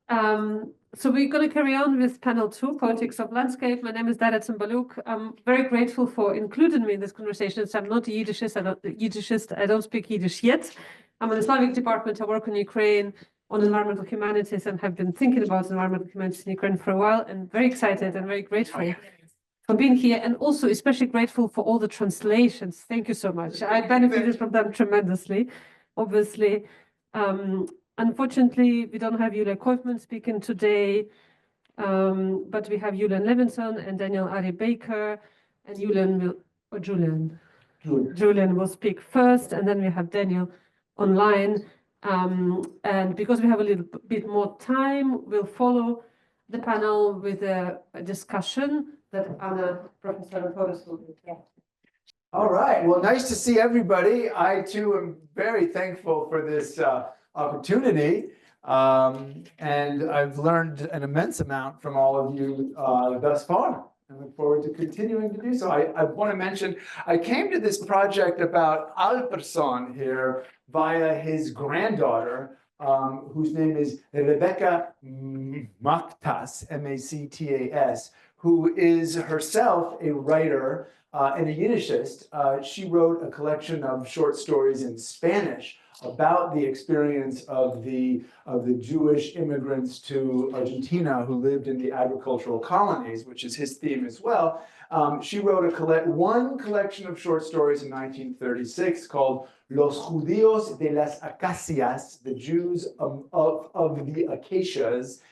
So we're going to carry on with panel 2, Poetics of Landscape. My name is Darya Tsymbalyuk. I'm very grateful for including me in this conversation. So I'm not a Yiddishist. I don't speak Yiddish yet. I'm in the Slavic department. I work in Ukraine on environmental humanities and have been thinking about environmental humanities in Ukraine for a while, and very excited and very grateful for being here, and also especially grateful for all the translations. Thank you so much. I benefited from them tremendously, obviously. Unfortunately, we don't have Julian Koifman speaking today, but we have Julian Levinson and Daniel Ari Baker, and Julian will speak first, and then we have Daniel online. And because we have a little bit more time, we'll follow the panel with a discussion that Anna, Professor Torres, will do. Yeah. All right. Well, nice to see everybody. I too am very thankful for this opportunity. And I've learned an immense amount from all of you thus far. I look forward to continuing to do so. I want to mention, I came to this project about Alperson here via his granddaughter, whose name is Rebecca Mactas, M-A-C-T-A-S, who is herself a writer and a Yiddishist. She wrote a collection of short stories in Spanish about the experience of the Jewish immigrants to Argentina who lived in the agricultural colonies, which is his theme as well. She wrote one collection of short stories in 1936 called Los Judíos de las Acacias, the Jews of the Acacias,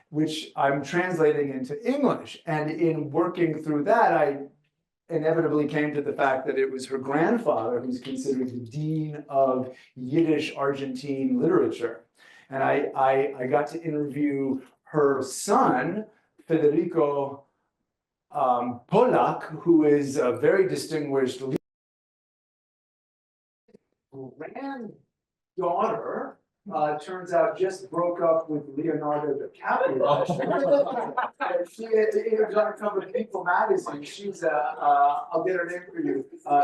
which I'm translating into English. And in working through that, I inevitably came to the fact that it was her grandfather who's considered the dean of Yiddish Argentine literature. And I got to interview her son, Federico Polak, who is a very distinguished granddaughter. Turns out just broke up with Leonardo DiCaprio. She had on cover of People magazine. She's I'll get her name for you.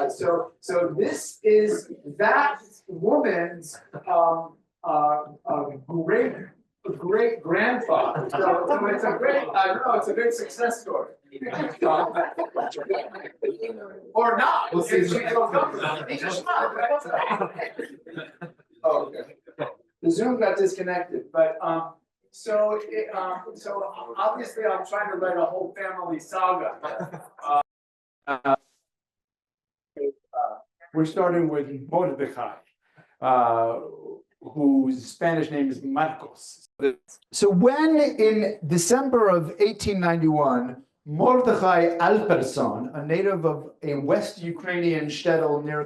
So this is that woman's great grandfather. So it's a great, I don't know, it's a great success story. Or not. We'll see. Okay. The Zoom got disconnected, but so obviously I'm trying to write a whole family saga. We're starting with Mordecai, whose Spanish name is Marcos. So when in December of 1891, Mordecai Alperson, a native of a West Ukrainian shtetl near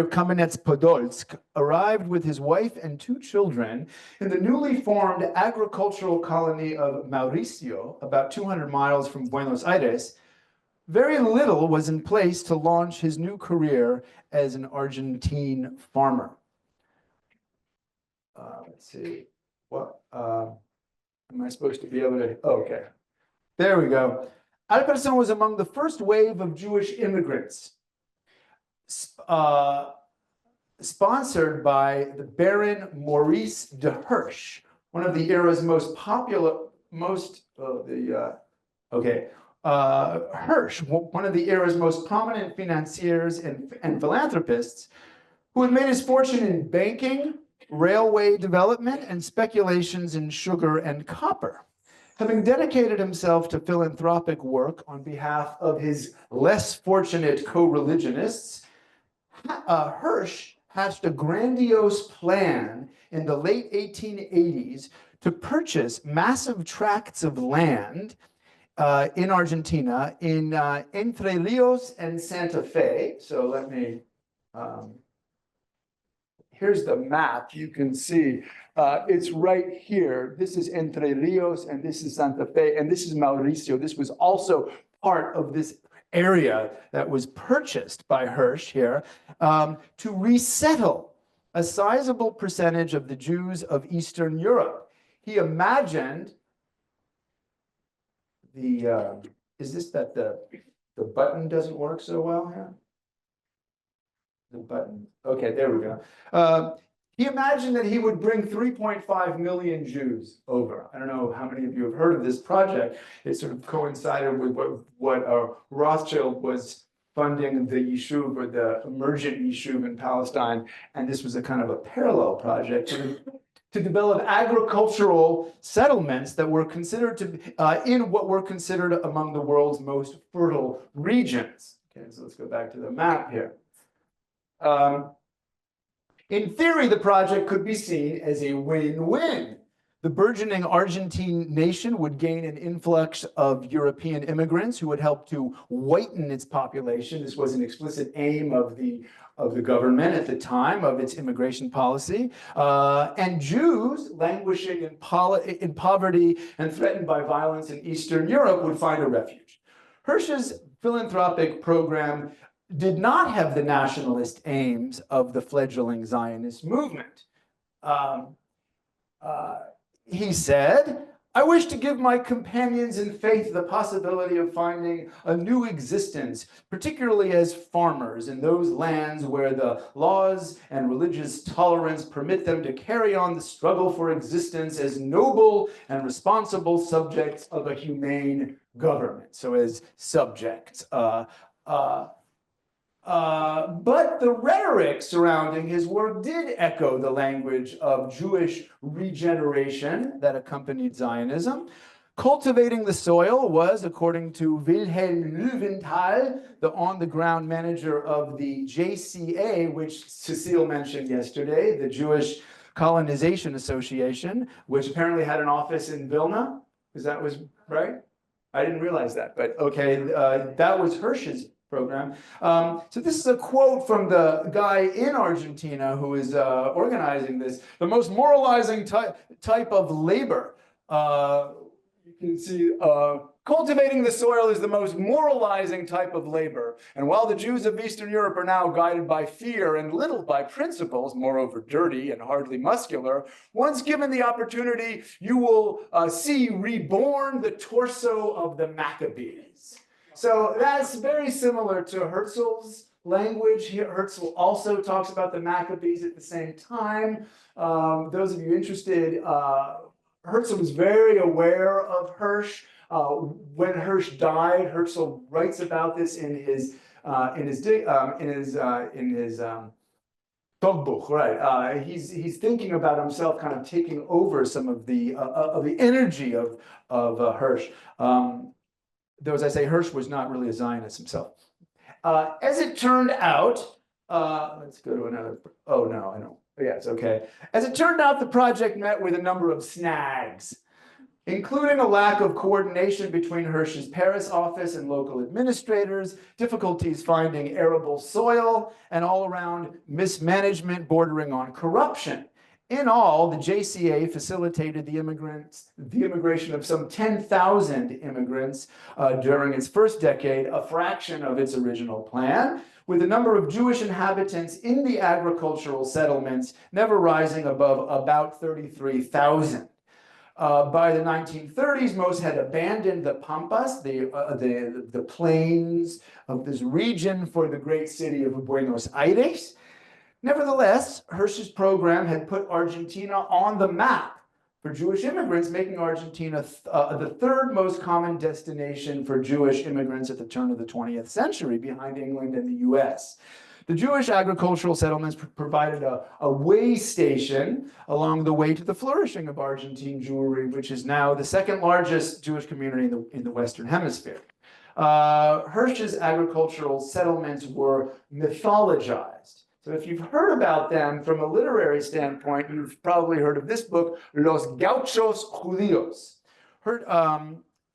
Kamenets-Podolsk, arrived with his wife and 2 children in the newly formed agricultural colony of Mauricio, about 200 miles from Buenos Aires, very little was in place to launch his new career as an Argentine farmer. Let's see, what am I supposed to be able to, okay. There we go. Alperson was among the first wave of Jewish immigrants, sponsored by the Baron Maurice de Hirsch, one of the era's most popular, Hirsch, one of the era's most prominent financiers and philanthropists, who had made his fortune in banking, railway development, and speculations in sugar and copper. Having dedicated himself to philanthropic work on behalf of his less fortunate co-religionists, Hirsch hatched a grandiose plan in the late 1880s to purchase massive tracts of land in Argentina, in Entre Rios and Santa Fe. So let me, here's the map. You can see it's right here. This is Entre Rios and this is Santa Fe and this is Mauricio. This was also part of this area that was purchased by Hirsch here to resettle a sizable percentage of the Jews of Eastern Europe. He imagined is this that the button doesn't work so well here? The button, okay, there we go. He imagined that he would bring 3.5 million Jews over. I don't know how many of you have heard of this project. It sort of coincided with what Rothschild was funding the Yishuv, or the emergent Yishuv in Palestine. And this was a kind of a parallel project to develop agricultural settlements that were considered to be in what were considered among the world's most fertile regions. Okay, so let's go back to the map here. In theory, the project could be seen as a win-win. The burgeoning Argentine nation would gain an influx of European immigrants who would help to whiten its population. This was an explicit aim of the government at the time, of its immigration policy. And Jews languishing in poverty and threatened by violence in Eastern Europe would find a refuge. Hirsch's philanthropic program did not have the nationalist aims of the fledgling Zionist movement. He said, "I wish to give my companions in faith the possibility of finding a new existence, particularly as farmers in those lands where the laws and religious tolerance permit them to carry on the struggle for existence as noble and responsible subjects of a humane government." So as subjects. But the rhetoric surrounding his work did echo the language of Jewish regeneration that accompanied Zionism. Cultivating the soil was, according to Wilhelm Löwenthal, the on-the-ground manager of the JCA, which Cecile mentioned yesterday, the Jewish Colonization Association, which apparently had an office in Vilna, because that was right? I didn't realize that, but okay, that was Hirsch's program. So this is a quote from the guy in Argentina who is organizing this. The most moralizing type of labor. You can see cultivating the soil is the most moralizing type of labor. And while the Jews of Eastern Europe are now guided by fear and little by principles, moreover dirty and hardly muscular, once given the opportunity, you will see reborn the torso of the Maccabees. So that's very similar to Herzl's language. Herzl also talks about the Maccabees at the same time. Those of you interested, Herzl was very aware of Hirsch. When Hirsch died, Herzl writes about this in his Dogbuch, right? He's thinking about himself, kind of taking over some of the energy of Hirsch. Though, as I say, Hirsch was not really a Zionist himself. As it turned out, let's go to another. Oh no, I don't. Yeah, it's okay. As it turned out, the project met with a number of snags, including a lack of coordination between Hirsch's Paris office and local administrators, difficulties finding arable soil, and all-around mismanagement bordering on corruption. In all, the JCA facilitated the immigration of some 10,000 immigrants during its first decade, a fraction of its original plan, with the number of Jewish inhabitants in the agricultural settlements never rising above about 33,000. By the 1930s, most had abandoned the Pampas, the plains of this region, for the great city of Buenos Aires. Nevertheless, Hirsch's program had put Argentina on the map for Jewish immigrants, making Argentina the third most common destination for Jewish immigrants at the turn of the 20th century, behind England and the US. The Jewish agricultural settlements provided a way station along the way to the flourishing of Argentine Jewry, which is now the second largest Jewish community in the Western Hemisphere. Hirsch's agricultural settlements were mythologized. So if you've heard about them from a literary standpoint, you've probably heard of this book, Los Gauchos Judíos.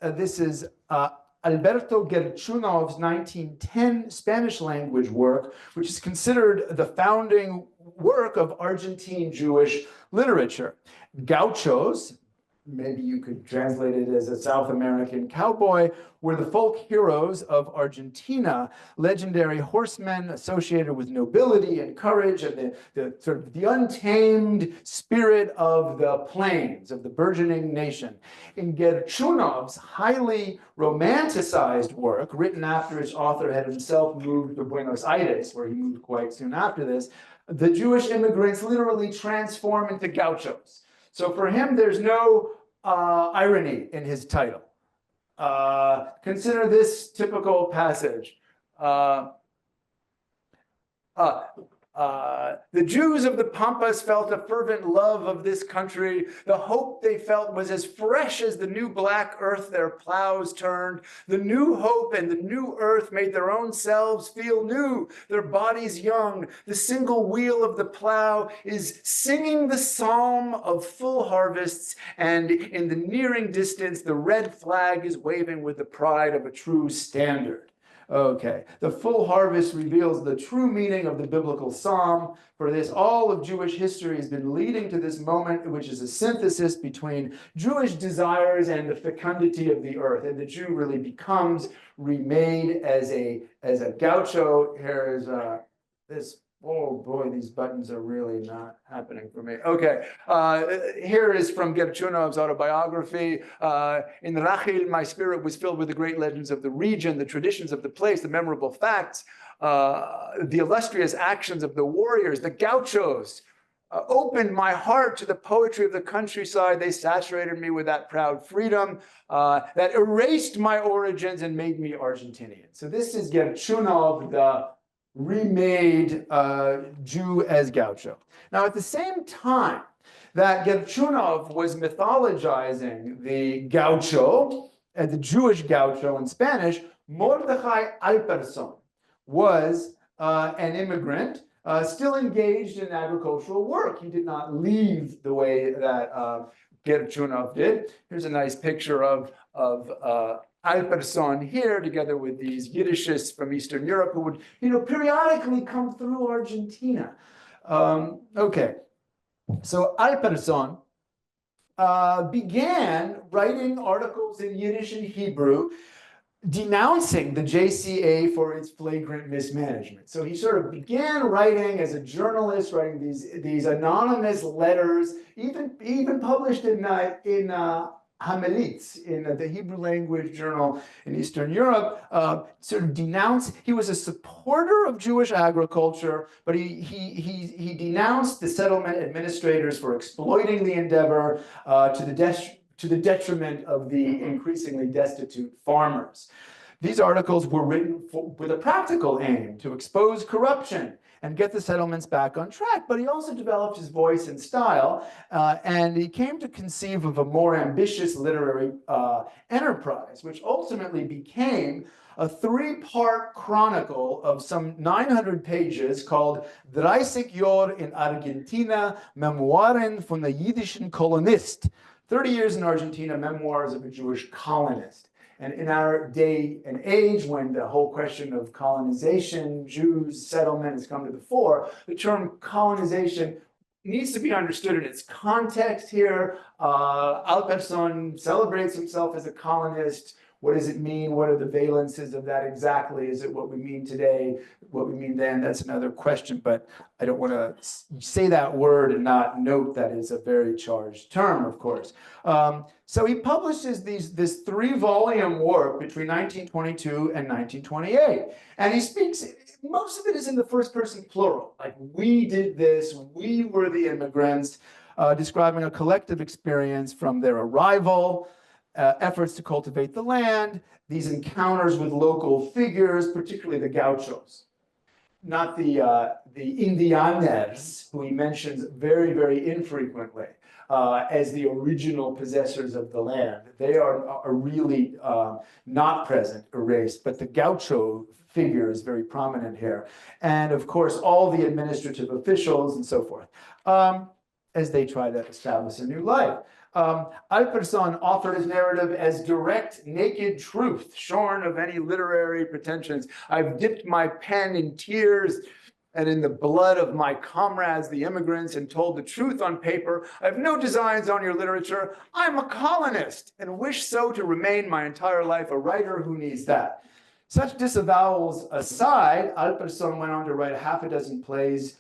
This is Alberto Gerchunov's 1910 Spanish language work, which is considered the founding work of Argentine Jewish literature. Gauchos, maybe you could translate it as a South American cowboy, were the folk heroes of Argentina, legendary horsemen associated with nobility and courage and the sort of the untamed spirit of the plains, of the burgeoning nation. In Gerchunov's highly romanticized work, written after its author had himself moved to Buenos Aires, where he moved quite soon after this, the Jewish immigrants literally transform into gauchos. So for him, there's no irony in his title. Consider this typical passage. The Jews of the Pampas felt a fervent love of this country. The hope they felt was as fresh as the new black earth their plows turned. The new hope and the new earth made their own selves feel new, their bodies young. The single wheel of the plow is singing the psalm of full harvests, and in the nearing distance, the red flag is waving with the pride of a true standard. Okay, the full harvest reveals the true meaning of the biblical psalm. For this, all of Jewish history has been leading to this moment, which is a synthesis between Jewish desires and the fecundity of the earth. And the Jew really becomes remade as a gaucho. Here is this. Oh boy, these buttons are really not happening for me. Okay, here is from Gerchunov's autobiography. In Rachel, my spirit was filled with the great legends of the region, the traditions of the place, the memorable facts, the illustrious actions of the warriors, the gauchos. Opened my heart to the poetry of the countryside. They saturated me with that proud freedom that erased my origins and made me Argentinian. So this is Gerchunov, the remade Jew as gaucho. Now, at the same time that Gerchunov was mythologizing the gaucho, and the Jewish gaucho in Spanish, Mordecai Alperson was an immigrant still engaged in agricultural work. He did not leave the way that Gerchunov did. Here's a nice picture of Alperson here, together with these Yiddishists from Eastern Europe who would, periodically come through Argentina. Okay, so Alperson began writing articles in Yiddish and Hebrew, denouncing the JCA for its flagrant mismanagement. So he sort of began writing as a journalist, writing these anonymous letters, even published in Hamelitz, in the Hebrew language journal in Eastern Europe, sort of denounced. He was a supporter of Jewish agriculture, but he denounced the settlement administrators for exploiting the endeavor to the detriment of the increasingly destitute farmers. These articles were written with a practical aim to expose corruption and get the settlements back on track. But he also developed his voice and style, and he came to conceive of a more ambitious literary enterprise, which ultimately became a three-part chronicle of some 900 pages called 30 Jahre in Argentina, Memoiren von der Jiddischen Kolonist. 30 years in Argentina, memoirs of a Jewish colonist. And in our day and age, when the whole question of colonization, Jews, settlement has come to the fore, the term colonization needs to be understood in its context here. Alperson celebrates himself as a colonist. What does it mean? What are the valences of that exactly? Is it what we mean today, what we mean then? That's another question, but I don't want to say that word and not note that it's a very charged term, of course. So he publishes this 3-volume work between 1922 and 1928. And he speaks, most of it is in the first person plural, like we did this, we were the immigrants, describing a collective experience from their arrival, efforts to cultivate the land, these encounters with local figures, particularly the gauchos, not the Indianers, who he mentions very, very infrequently as the original possessors of the land. They are really not present, erased, but the gaucho figure is very prominent here. And of course, all the administrative officials and so forth, as they try to establish a new life. Alperson offered his narrative as direct, naked truth, shorn of any literary pretensions. I've dipped my pen in tears and in the blood of my comrades, the immigrants, and told the truth on paper. I have no designs on your literature. I'm a colonist and wish so to remain my entire life, a writer who needs that. Such disavowals aside, Alperson went on to write half a dozen plays,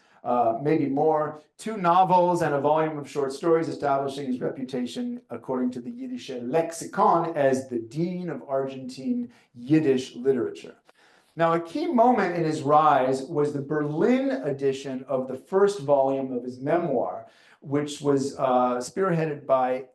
maybe more, 2 novels, and a volume of short stories, establishing his reputation, according to the Yiddish lexicon, as the dean of Argentine Yiddish literature. Now, a key moment in his rise was the Berlin edition of the first volume of his memoir, which was spearheaded by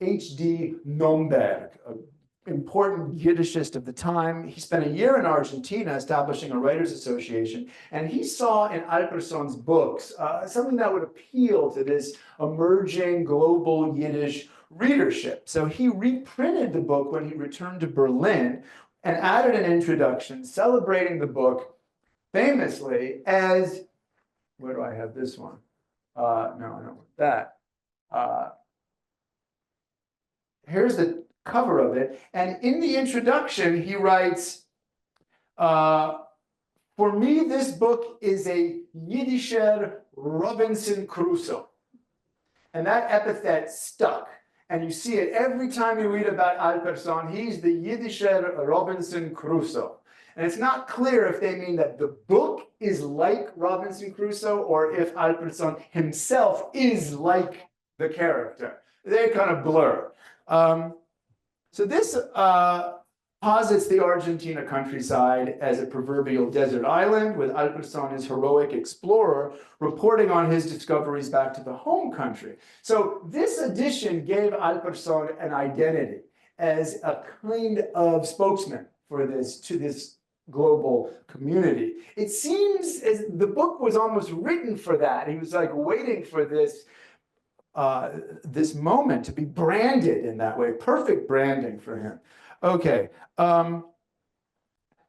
H.D. Nomberg, an important Yiddishist of the time. He spent a year in Argentina establishing a writers' association, and he saw in Alperson's books something that would appeal to this emerging global Yiddish readership. So he reprinted the book when he returned to Berlin and added an introduction celebrating the book famously as, where do I have this one? No, I don't want that. Here's the cover of it. And in the introduction, he writes, for me, this book is a Yiddisher Robinson Crusoe. And that epithet stuck. And you see it every time you read about Alperson. He's the Yiddisher Robinson Crusoe. And it's not clear if they mean that the book is like Robinson Crusoe or if Alperson himself is like the character. They kind of blur. So this posits the Argentina countryside as a proverbial desert island, with Alperson, his heroic explorer, reporting on his discoveries back to the home country. So this edition gave Alperson an identity as a kind of spokesman for this, to this global community. It seems as the book was almost written for that. He was like waiting for this this moment to be branded in that way. Perfect branding for him. Okay.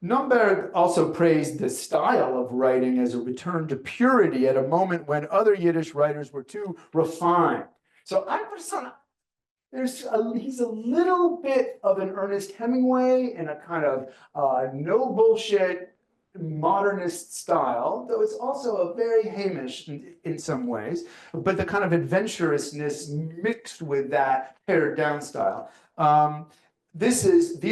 Nomberg also praised the style of writing as a return to purity at a moment when other Yiddish writers were too refined. So Alperson, he's a little bit of an Ernest Hemingway in a kind of no bullshit modernist style, though it's also a very Hamish in some ways, but the kind of adventurousness mixed with that pared down style. These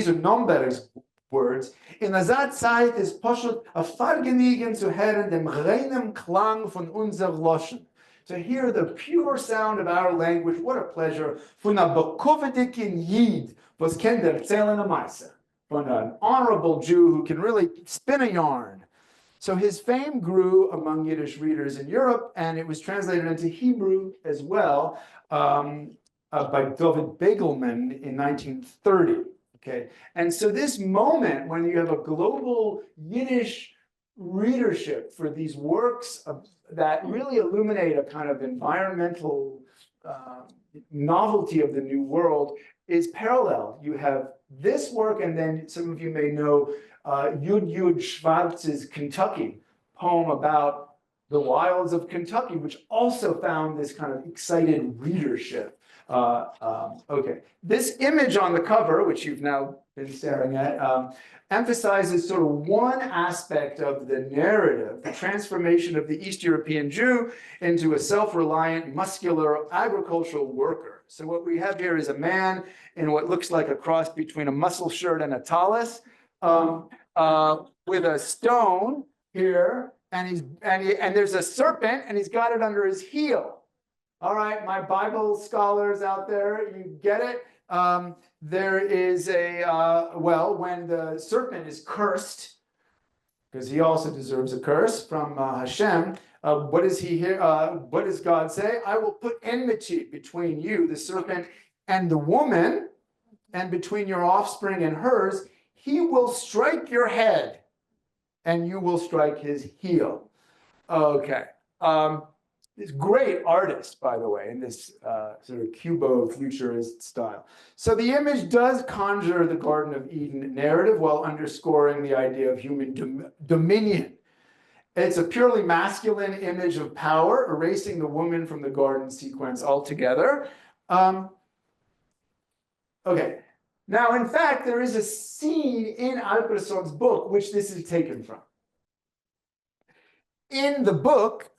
are Nomberg's words. In der Zeit ist poschut a Vergnügen zu hören dem reinen Klang von unser Loschen. To hear the pure sound of our language, what a pleasure. Von a bekovedikin Yid, was kennt erzählen a Meise. From an honorable Jew who can really spin a yarn. So his fame grew among Yiddish readers in Europe, and it was translated into Hebrew as well by David Begelman in 1930. Okay, and so this moment when you have a global Yiddish readership for these works that really illuminate a kind of environmental novelty of the New World is parallel. You have this work, and then some of you may know Yud Schwartz's Kentucky poem about the wilds of Kentucky, which also found this kind of excited readership. Okay, this image on the cover, which you've now been staring at, emphasizes sort of one aspect of the narrative, the transformation of the East European Jew into a self-reliant, muscular agricultural worker. So what we have here is a man in what looks like a cross between a muscle shirt and a tallis, with a stone here, and there's a serpent, and he's got it under his heel. All right, my Bible scholars out there, you get it? There is well, when the serpent is cursed, because he also deserves a curse from Hashem, what does he hear? What does God say? I will put enmity between you, the serpent, and the woman, and between your offspring and hers. He will strike your head, and you will strike his heel. Okay. This great artist, by the way, in this sort of Cubo-futurist style. So the image does conjure the Garden of Eden narrative while underscoring the idea of human dominion. It's a purely masculine image of power, erasing the woman from the garden sequence altogether. Okay. Now, in fact, there is a scene in Alperson's book which this is taken from. In the book,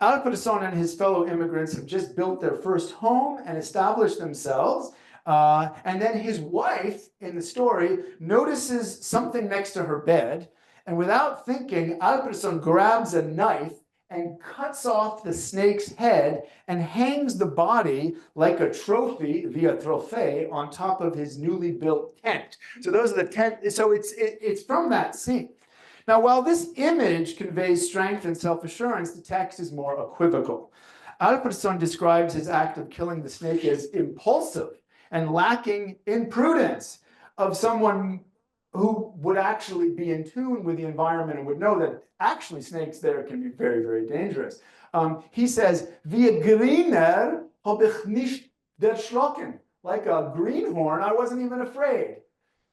Alperson and his fellow immigrants have just built their first home and established themselves. And then his wife in the story notices something next to her bed. And without thinking, Alperson grabs a knife and cuts off the snake's head and hangs the body like a trophy, via trophée, on top of his newly built tent. So those are the tent. So it's from that scene. Now, while this image conveys strength and self-assurance, the text is more equivocal. Alperson describes his act of killing the snake as impulsive and lacking in prudence of someone who would actually be in tune with the environment and would know that actually snakes there can be very, very dangerous. He says, "Wie greener hab ich nicht erschrocken." Like a greenhorn, I wasn't even afraid.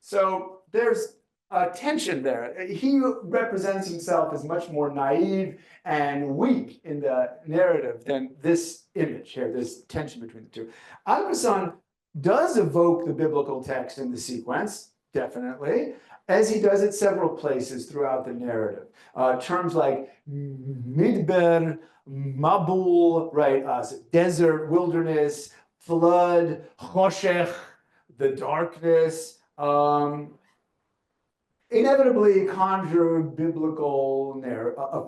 So there's a tension there. He represents himself as much more naive and weak in the narrative than this image here, this tension between the two. Alperson does evoke the biblical text in the sequence, definitely, as he does at several places throughout the narrative. Terms like midbar, mabul, right, desert, wilderness, flood, choshech, the darkness, inevitably conjure biblical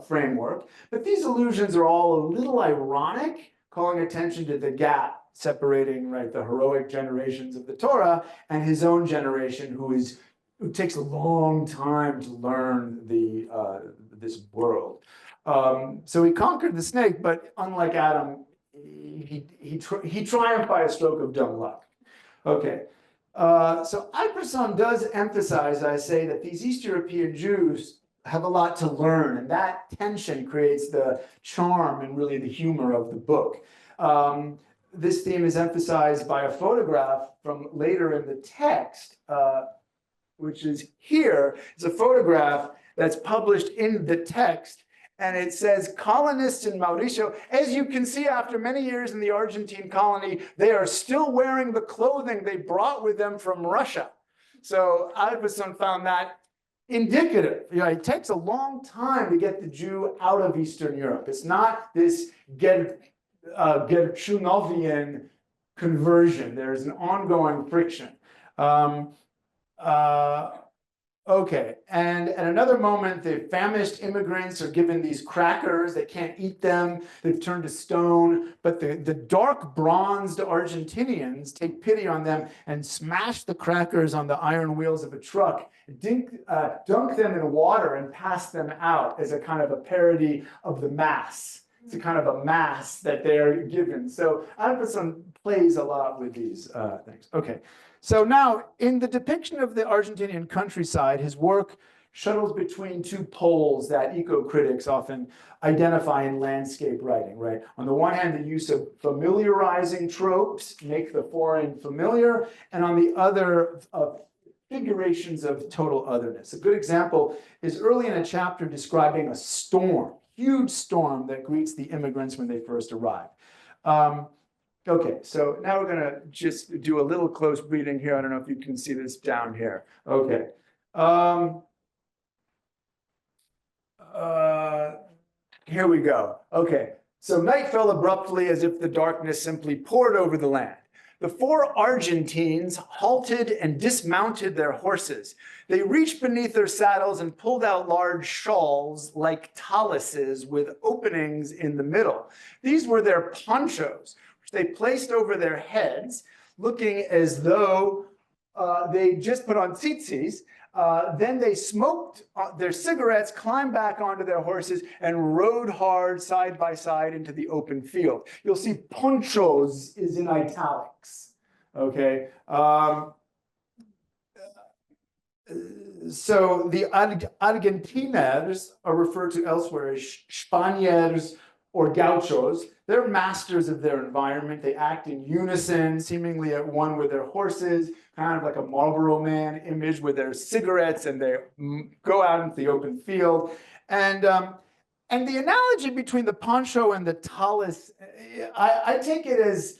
framework, but these allusions are all a little ironic, calling attention to the gap separating, right, the heroic generations of the Torah and his own generation, who takes a long time to learn this world. So he conquered the snake, but unlike Adam, he triumphed by a stroke of dumb luck. Okay. So Alperson does emphasize, I say, that these East European Jews have a lot to learn, and that tension creates the charm and really the humor of the book. This theme is emphasized by a photograph from later in the text, which is here. It's a photograph that's published in the text, and it says colonists in Mauricio. As you can see, after many years in the Argentine colony, they are still wearing the clothing they brought with them from Russia. So Alperson found that indicative. You know, it takes a long time to get the Jew out of Eastern Europe. It's not this Gerchunovian conversion. There's an ongoing friction. Okay, and at another moment, the famished immigrants are given these crackers. They can't eat them. They've turned to stone. But the dark bronzed Argentinians take pity on them and smash the crackers on the iron wheels of a truck, dunk them in water and pass them out as a kind of a parody of the mass. It's a kind of a mass that they are given. So Alperson plays a lot with these things. Okay. So now, in the depiction of the Argentinian countryside, his work shuttles between two poles that eco-critics often identify in landscape writing, right? On the one hand, the use of familiarizing tropes, make the foreign familiar, and on the other, figurations of total otherness. A good example is early in a chapter describing a storm, huge storm that greets the immigrants when they first arrive. Okay, so now we're gonna just do a little close reading here. I don't know if you can see this down here. Okay. Here we go. Okay, so night fell abruptly as if the darkness simply poured over the land. The four Argentines halted and dismounted their horses. They reached beneath their saddles and pulled out large shawls like taluses with openings in the middle. These were their ponchos, they placed over their heads, looking as though they just put on tzitzis. Then they smoked their cigarettes, climbed back onto their horses, and rode hard side by side into the open field. You'll see ponchos is in italics, okay? So the Argentines are referred to elsewhere as Spaniards or gauchos. They're masters of their environment. They act in unison, seemingly at one with their horses, kind of like a Marlboro Man image with their cigarettes, and they go out into the open field. And the analogy between the poncho and the talus, I take it as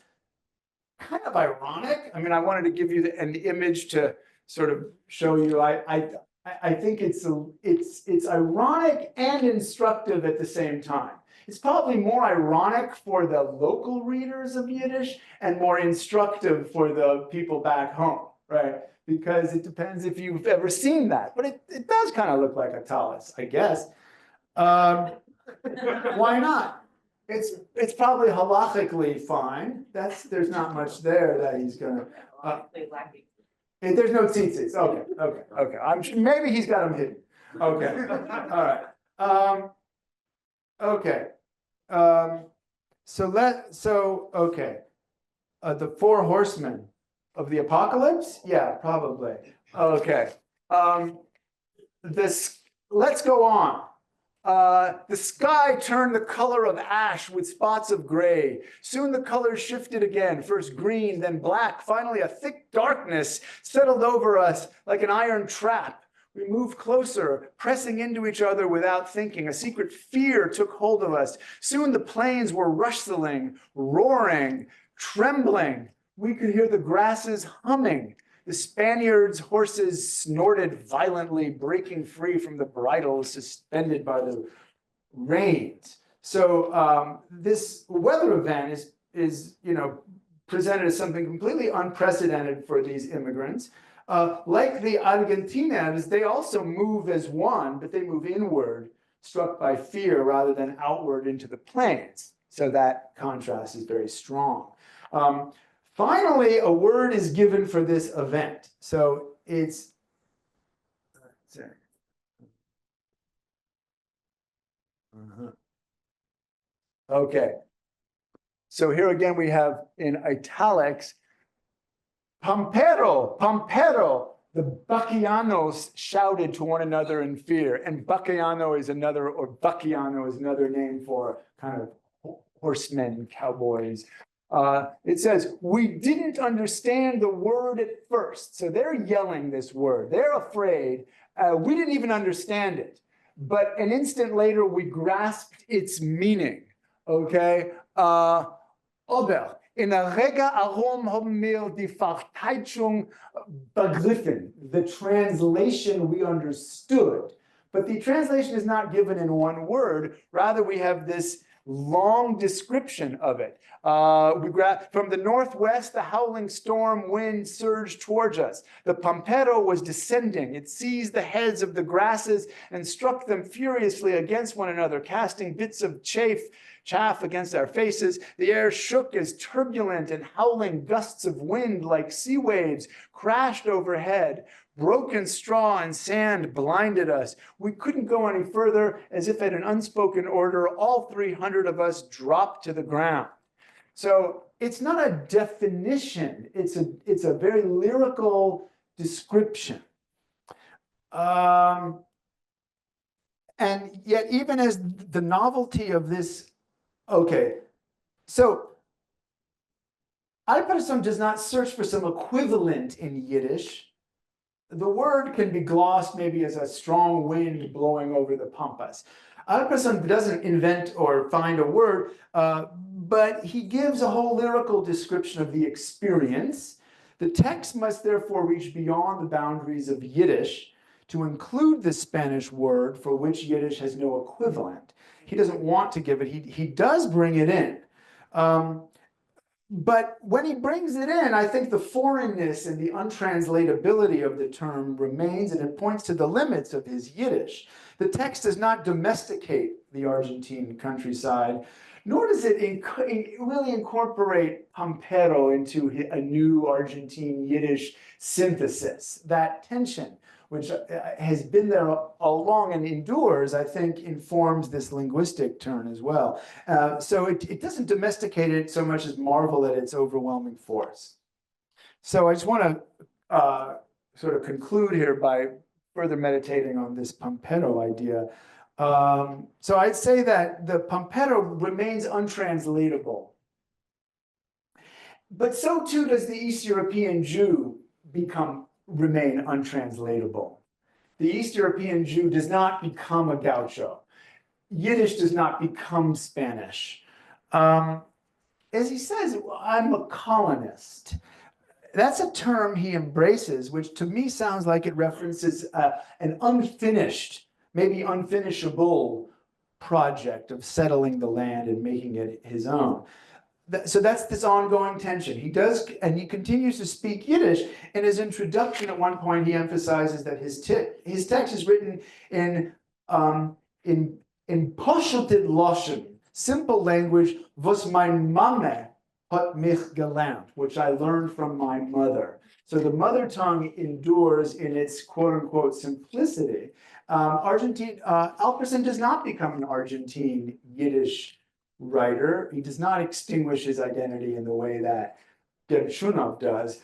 kind of ironic. I mean, I wanted to give you an image to sort of show you. I think it's ironic and instructive at the same time. It's probably more ironic for the local readers of Yiddish and more instructive for the people back home, right? Because it depends if you've ever seen that, but it does kind of look like a talus, I guess. Why not? It's probably halachically fine. There's not much there that he's gonna. There's no tzitzis. Okay. I'm sure, maybe he's got them hidden. Okay. All right. Okay. Okay. The four horsemen of the apocalypse? Yeah, probably. Okay. Let's go on. The sky turned the color of ash with spots of gray. Soon the color shifted again, first green, then black. Finally, a thick darkness settled over us like an iron trap. We moved closer, pressing into each other without thinking. A secret fear took hold of us. Soon the plains were rustling, roaring, trembling. We could hear the grasses humming. The Spaniards' horses snorted violently, breaking free from the bridles suspended by the reins. So this weather event is presented as something completely unprecedented for these immigrants. Like the Argentines, they also move as one, but they move inward, struck by fear rather than outward into the plains. So that contrast is very strong. Finally, a word is given for this event. So it's, okay. So here again, we have in italics, Pampero, Pampero. The Bacchianos shouted to one another in fear. And Bacchiano is another, or Bacchiano is another name for kind of horsemen, cowboys. It says, we didn't understand the word at first. So they're yelling this word. They're afraid. We didn't even understand it. But an instant later, we grasped its meaning. Okay? Aber in a rega arom haben wir die Verteilung begriffen. The translation we understood. But the translation is not given in one word. Rather, we have this long description of it. From the northwest, the howling storm wind surged towards us. The Pampero was descending. It seized the heads of the grasses and struck them furiously against one another, casting bits of chaff against our faces. The air shook as turbulent and howling gusts of wind like sea waves crashed overhead. Broken straw and sand blinded us. We couldn't go any further. As if at an unspoken order, all 300 of us dropped to the ground. So it's not a definition. It's a very lyrical description. And yet, even as the novelty of this, okay, so Alperson does not search for some equivalent in Yiddish. The word can be glossed maybe as a strong wind blowing over the Pampas. Alperson doesn't invent or find a word, but he gives a whole lyrical description of the experience. The text must therefore reach beyond the boundaries of Yiddish to include the Spanish word for which Yiddish has no equivalent. He doesn't want to give it. He does bring it in. But when he brings it in, I think the foreignness and the untranslatability of the term remains, and it points to the limits of his Yiddish. The text does not domesticate the Argentine countryside, nor does it really incorporate Pampero into a new Argentine Yiddish synthesis. That tension, which has been there all along and endures, I think, informs this linguistic turn as well. So it doesn't domesticate it so much as marvel at its overwhelming force. So I just want to sort of conclude here by further meditating on this Pampero idea. So I'd say that the Pampero remains untranslatable. But so too does the East European Jew remain untranslatable. The East European Jew does not become a gaucho. Yiddish does not become Spanish. As he says, I'm a colonist. that's a term he embraces, which to me sounds like it references an unfinished, maybe unfinishable project of settling the land and making it his own. So that's this ongoing tension. He does, and he continues to speak Yiddish. In his introduction, at one point, he emphasizes that his text is written in posheted loshen, simple language, was mein Mame hat mich gelernt, which I learned from my mother. So the mother tongue endures in its quote unquote simplicity. Alperson does not become an Argentine Yiddish writer. He does not extinguish his identity in the way that Shunov does,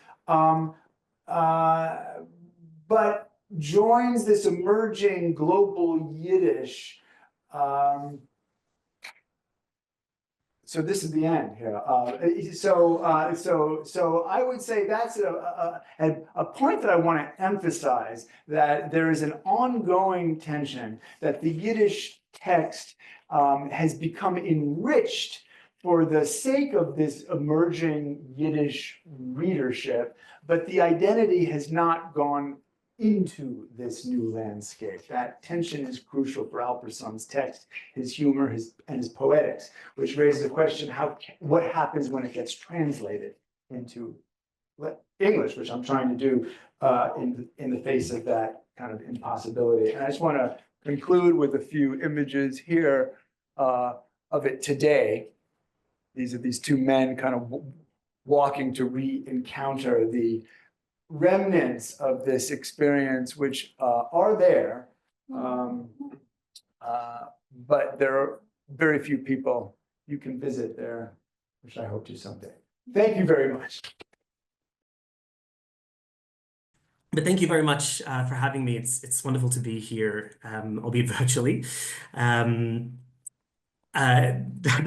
but joins this emerging global Yiddish. So this is the end here. So I would say that's a point that I want to emphasize, that there is an ongoing tension, that the Yiddish text has become enriched for the sake of this emerging Yiddish readership, but the identity has not gone into this new landscape. That tension is crucial for Alperson's text, his humor, and his poetics, which raises the question: what happens when it gets translated into English, which I'm trying to do in the face of that kind of impossibility. And I just want to conclude with a few images here of it today. These are these two men kind of walking to re-encounter the remnants of this experience, which are there, but there are very few people you can visit there, which I hope to someday. Thank you very much. But thank you very much for having me. It's wonderful to be here, albeit virtually. The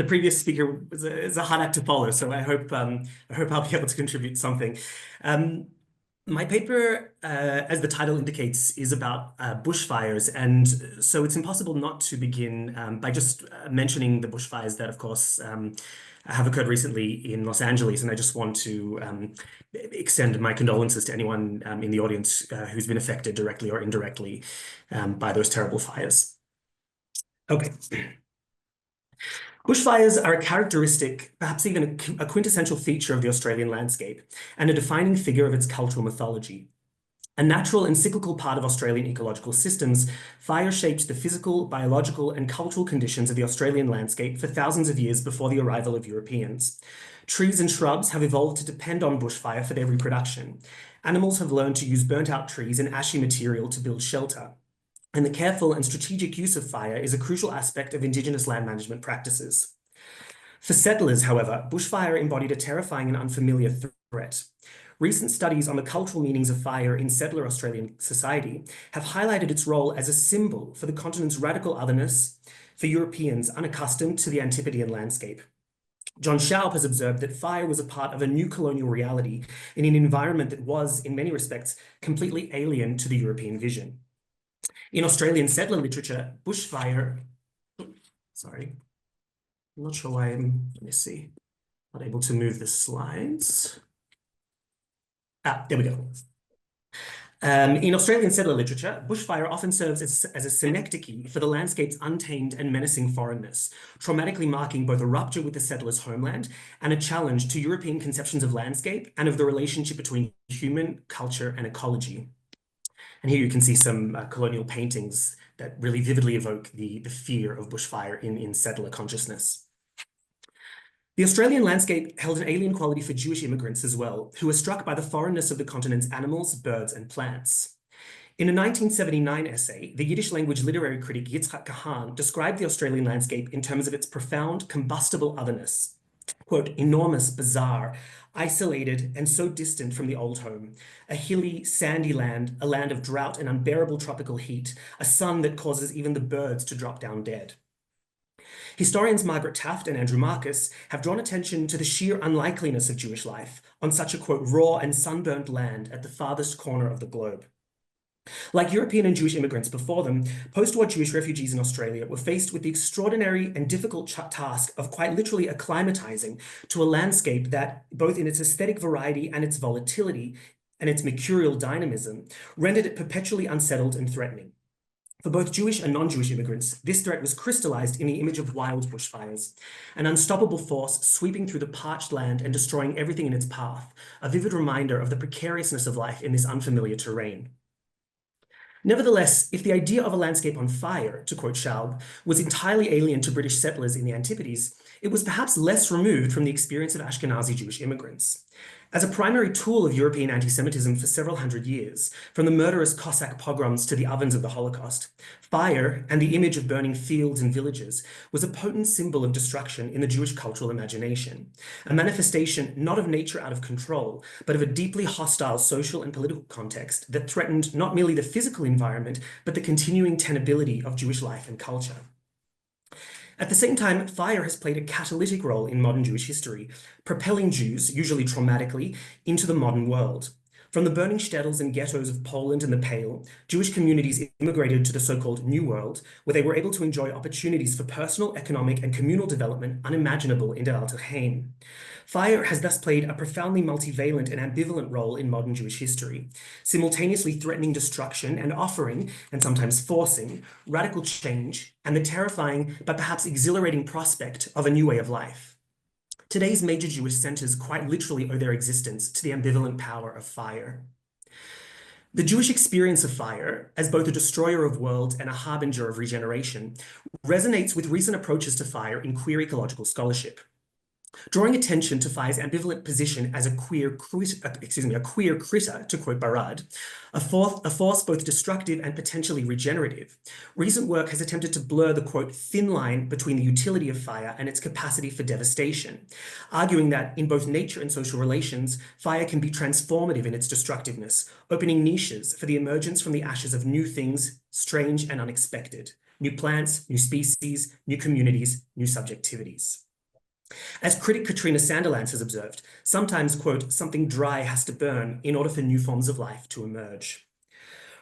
previous speaker is a hard act to follow, so I hope I'll be able to contribute something. My paper, as the title indicates, is about bushfires, and so it's impossible not to begin by just mentioning the bushfires that, of course, have occurred recently in Los Angeles, and I just want to extend my condolences to anyone in the audience who's been affected directly or indirectly by those terrible fires. Okay. Bushfires are a characteristic, perhaps even a quintessential feature of the Australian landscape, and a defining figure of its cultural mythology. A natural and cyclical part of Australian ecological systems, fire shaped the physical, biological, and cultural conditions of the Australian landscape for thousands of years before the arrival of Europeans. Trees and shrubs have evolved to depend on bushfire for their reproduction. Animals have learned to use burnt-out trees and ashy material to build shelter. And the careful and strategic use of fire is a crucial aspect of Indigenous land management practices. For settlers, however, bushfire embodied a terrifying and unfamiliar threat. Recent studies on the cultural meanings of fire in settler Australian society have highlighted its role as a symbol for the continent's radical otherness for Europeans unaccustomed to the Antipodean landscape. John Schaub has observed that fire was a part of a new colonial reality in an environment that was, in many respects, completely alien to the European vision. In Australian settler literature, bushfire, sorry, I'm not sure why I'm, let me see, not able to move the slides. There we go. In Australian settler literature, bushfire often serves as a synecdoche for the landscape's untamed and menacing foreignness, traumatically marking both a rupture with the settler's homeland and a challenge to European conceptions of landscape and of the relationship between human, culture, and ecology. And here you can see some colonial paintings that really vividly evoke the fear of bushfire in settler consciousness. The Australian landscape held an alien quality for Jewish immigrants as well, who were struck by the foreignness of the continent's animals, birds, and plants. In a 1979 essay, the Yiddish language literary critic Yitskhok described the Australian landscape in terms of its profound, combustible otherness. Quote, enormous, bizarre, isolated, and so distant from the old home, a hilly, sandy land, a land of drought and unbearable tropical heat, a sun that causes even the birds to drop down dead. Historians Margaret Taft and Andrew Marcus have drawn attention to the sheer unlikeliness of Jewish life on such a, quote, raw and sunburnt land at the farthest corner of the globe. Like European and Jewish immigrants before them, post-war Jewish refugees in Australia were faced with the extraordinary and difficult task of quite literally acclimatizing to a landscape that, both in its aesthetic variety and its volatility and its mercurial dynamism, rendered it perpetually unsettled and threatening. For both Jewish and non-Jewish immigrants, this threat was crystallized in the image of wild bushfires, an unstoppable force sweeping through the parched land and destroying everything in its path, a vivid reminder of the precariousness of life in this unfamiliar terrain. Nevertheless, if the idea of a landscape on fire, to quote Schaub, was entirely alien to British settlers in the Antipodes, it was perhaps less removed from the experience of Ashkenazi Jewish immigrants. As a primary tool of European anti-Semitism for several hundred years, from the murderous Cossack pogroms to the ovens of the Holocaust, fire, and the image of burning fields and villages, was a potent symbol of destruction in the Jewish cultural imagination, a manifestation not of nature out of control, but of a deeply hostile social and political context that threatened not merely the physical environment, but the continuing tenability of Jewish life and culture. At the same time, fire has played a catalytic role in modern Jewish history, propelling Jews, usually traumatically, into the modern world. From the burning shtetls and ghettos of Poland and the Pale, Jewish communities immigrated to the so-called New World, where they were able to enjoy opportunities for personal, economic, and communal development unimaginable in Der Alte Chaim. Fire has thus played a profoundly multivalent and ambivalent role in modern Jewish history, simultaneously threatening destruction and offering, and sometimes forcing, radical change and the terrifying but perhaps exhilarating prospect of a new way of life. Today's major Jewish centers quite literally owe their existence to the ambivalent power of fire. The Jewish experience of fire, as both a destroyer of worlds and a harbinger of regeneration, resonates with recent approaches to fire in queer ecological scholarship. Drawing attention to fire's ambivalent position as a queer critter, to quote Barad, a force both destructive and potentially regenerative, recent work has attempted to blur the, quote, thin line between the utility of fire and its capacity for devastation, arguing that in both nature and social relations, fire can be transformative in its destructiveness, opening niches for the emergence from the ashes of new things, strange and unexpected, new plants, new species, new communities, new subjectivities. As critic Katrina Sanderlands has observed, sometimes, quote, something dry has to burn in order for new forms of life to emerge.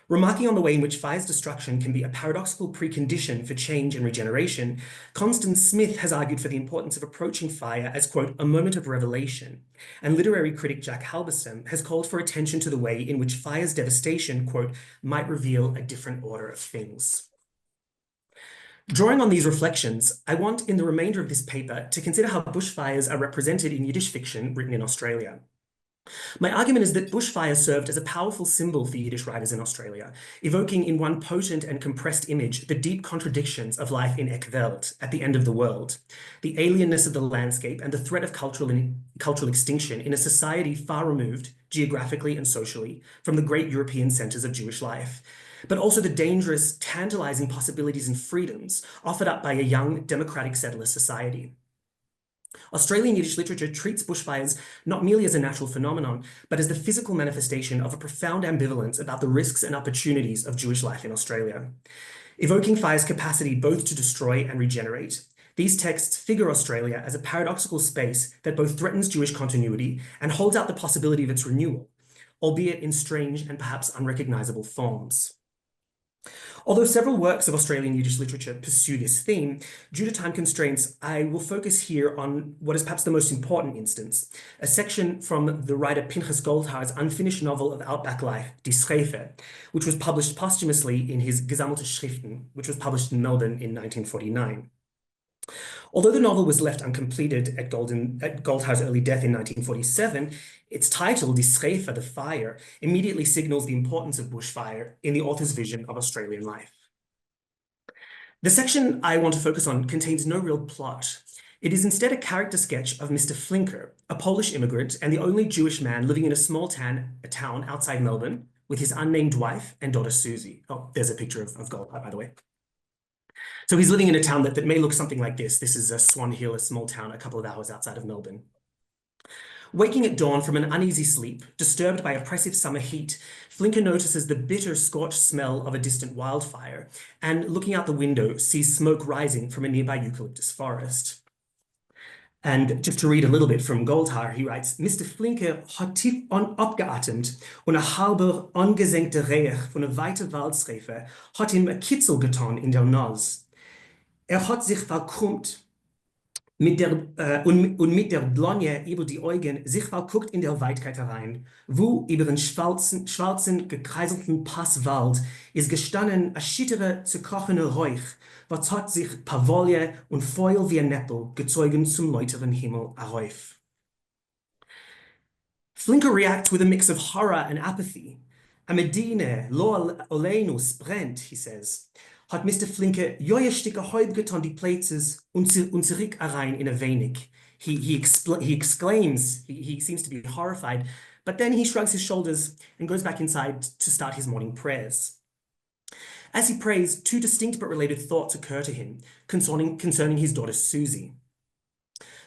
Remarking on the way in which fire's destruction can be a paradoxical precondition for change and regeneration, Constance Smith has argued for the importance of approaching fire as, quote, a moment of revelation, and literary critic Jack Halberstam has called for attention to the way in which fire's devastation, quote, might reveal a different order of things. Drawing on these reflections, I want in the remainder of this paper to consider how bushfires are represented in Yiddish fiction written in Australia. My argument is that bushfire served as a powerful symbol for Yiddish writers in Australia, evoking in one potent and compressed image the deep contradictions of life in Welt, at the end of the world, the alienness of the landscape and the threat of cultural extinction in a society far removed, geographically and socially, from the great European centers of Jewish life, but also the dangerous, tantalizing possibilities and freedoms offered up by a young, democratic settler society. Australian Yiddish literature treats bushfires not merely as a natural phenomenon, but as the physical manifestation of a profound ambivalence about the risks and opportunities of Jewish life in Australia. Evoking fire's capacity both to destroy and regenerate, these texts figure Australia as a paradoxical space that both threatens Jewish continuity and holds out the possibility of its renewal, albeit in strange and perhaps unrecognizable forms. Although several works of Australian Yiddish literature pursue this theme, due to time constraints, I will focus here on what is perhaps the most important instance, a section from the writer Pinchas Goldhaar's unfinished novel of outback life, Die Schrefe, which was published posthumously in his Gesammelte Schriften, which was published in Melbourne in 1949. Although the novel was left uncompleted at Goldhaar's early death in 1947, its title, Die Schrefe, the fire, immediately signals the importance of bushfire in the author's vision of Australian life. The section I want to focus on contains no real plot. It is instead a character sketch of Mr. Flinker, a Polish immigrant and the only Jewish man living in a small town outside Melbourne with his unnamed wife and daughter Susie. Oh, there's a picture of Goldhaar, by the way. So he's living in a town that may look something like this. This is Swan Hill, a small town a couple of hours outside of Melbourne. Waking at dawn from an uneasy sleep, disturbed by oppressive summer heat, Flinker notices the bitter scorched smell of a distant wildfire, and looking out the window, sees smoke rising from a nearby eucalyptus forest. And just to read a little bit from Goldhaar, he writes, Mr. Flinke hat tief abgeatmet und eine halbe angesenkte Reich von einer weiten Waldschrefe hat ihm ein Kitzel getan in der Nase. Hat sich verkrümmt und mit der Blonje über die Augen sich verguckt in der Weitkeit herein, wo über den schwarzen gekreiselten Passwald ist gestanden ein schittere, zerkochene Räuch, was hat sich Pavolie und Feuer wie ein Neppel gezeugen zum läuteren Himmel erhäuf. Flinke reacts with a mix of horror and apathy. A Medine, lo olenus, Brent, he says. Hat Mr. Flinke joje Stücke Häub getan die Plätzes und zurück rein in a wenig. He exclaims, he seems to be horrified, but then he shrugs his shoulders and goes back inside to start his morning prayers. As he prays, two distinct but related thoughts occur to him concerning his daughter Susie.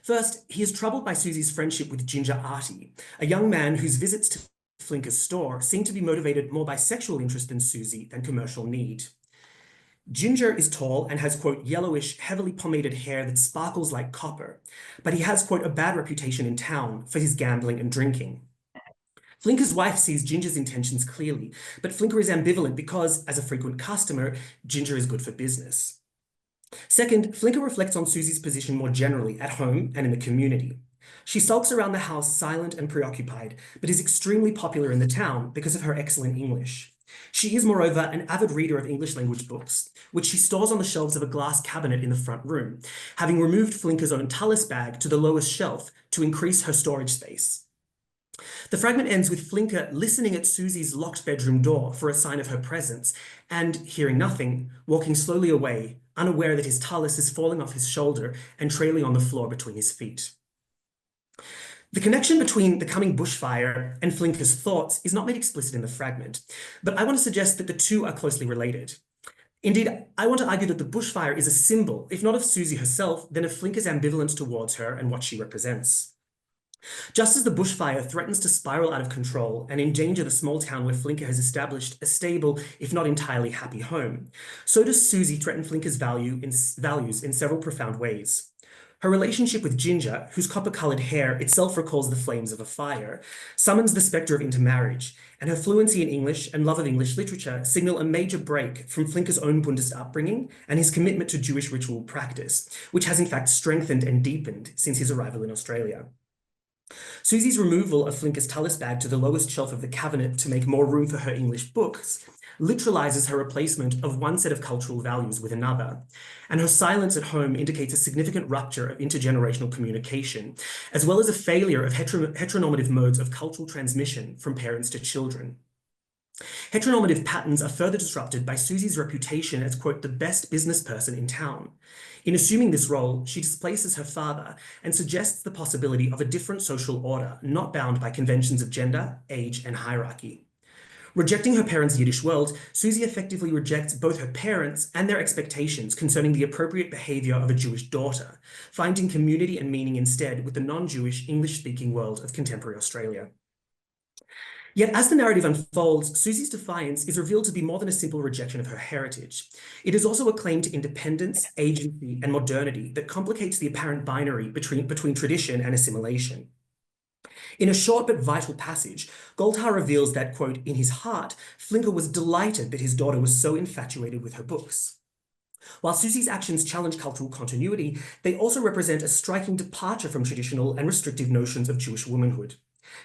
First, he is troubled by Susie's friendship with Ginger Artie, a young man whose visits to Flinke's store seem to be motivated more by sexual interest in Susie than commercial need. Ginger is tall and has, quote, yellowish, heavily pomaded hair that sparkles like copper, but he has, quote, a bad reputation in town for his gambling and drinking. Flinke's wife sees Ginger's intentions clearly, but Flinke is ambivalent because, as a frequent customer, Ginger is good for business. Second, Flinke reflects on Susie's position more generally at home and in the community. She sulks around the house silent and preoccupied, but is extremely popular in the town because of her excellent English. She is, moreover, an avid reader of English language books, which she stores on the shelves of a glass cabinet in the front room, having removed Flinke's own tallis bag to the lowest shelf to increase her storage space. The fragment ends with Flinke listening at Susie's locked bedroom door for a sign of her presence and, hearing nothing, walking slowly away, unaware that his tallis is falling off his shoulder and trailing on the floor between his feet. The connection between the coming bushfire and Flinke's thoughts is not made explicit in the fragment, but I want to suggest that the two are closely related. Indeed, I want to argue that the bushfire is a symbol, if not of Susie herself, then of Flinke's ambivalence towards her and what she represents. Just as the bushfire threatens to spiral out of control and endanger the small town where Flinke has established a stable, if not entirely happy home, so does Susie threaten Flinke's values in several profound ways. Her relationship with Ginger, whose copper-colored hair itself recalls the flames of a fire, summons the specter of intermarriage, and her fluency in English and love of English literature signal a major break from Flinke's own Buddhist upbringing and his commitment to Jewish ritual practice, which has in fact strengthened and deepened since his arrival in Australia. Susie's removal of Flinke's tallis bag to the lowest shelf of the cabinet to make more room for her English books literalizes her replacement of one set of cultural values with another, and her silence at home indicates a significant rupture of intergenerational communication, as well as a failure of heteronormative modes of cultural transmission from parents to children. Heteronormative patterns are further disrupted by Susie's reputation as, quote, the best business person in town. In assuming this role, she displaces her father and suggests the possibility of a different social order, not bound by conventions of gender, age, and hierarchy. Rejecting her parents' Yiddish world, Susie effectively rejects both her parents and their expectations concerning the appropriate behavior of a Jewish daughter, finding community and meaning instead with the non-Jewish, English-speaking world of contemporary Australia. Yet as the narrative unfolds, Susie's defiance is revealed to be more than a simple rejection of her heritage. It is also a claim to independence, agency, and modernity that complicates the apparent binary between tradition and assimilation. In a short but vital passage, Goldhaar reveals that, quote, in his heart, Flinke was delighted that his daughter was so infatuated with her books. While Susie's actions challenge cultural continuity, they also represent a striking departure from traditional and restrictive notions of Jewish womanhood.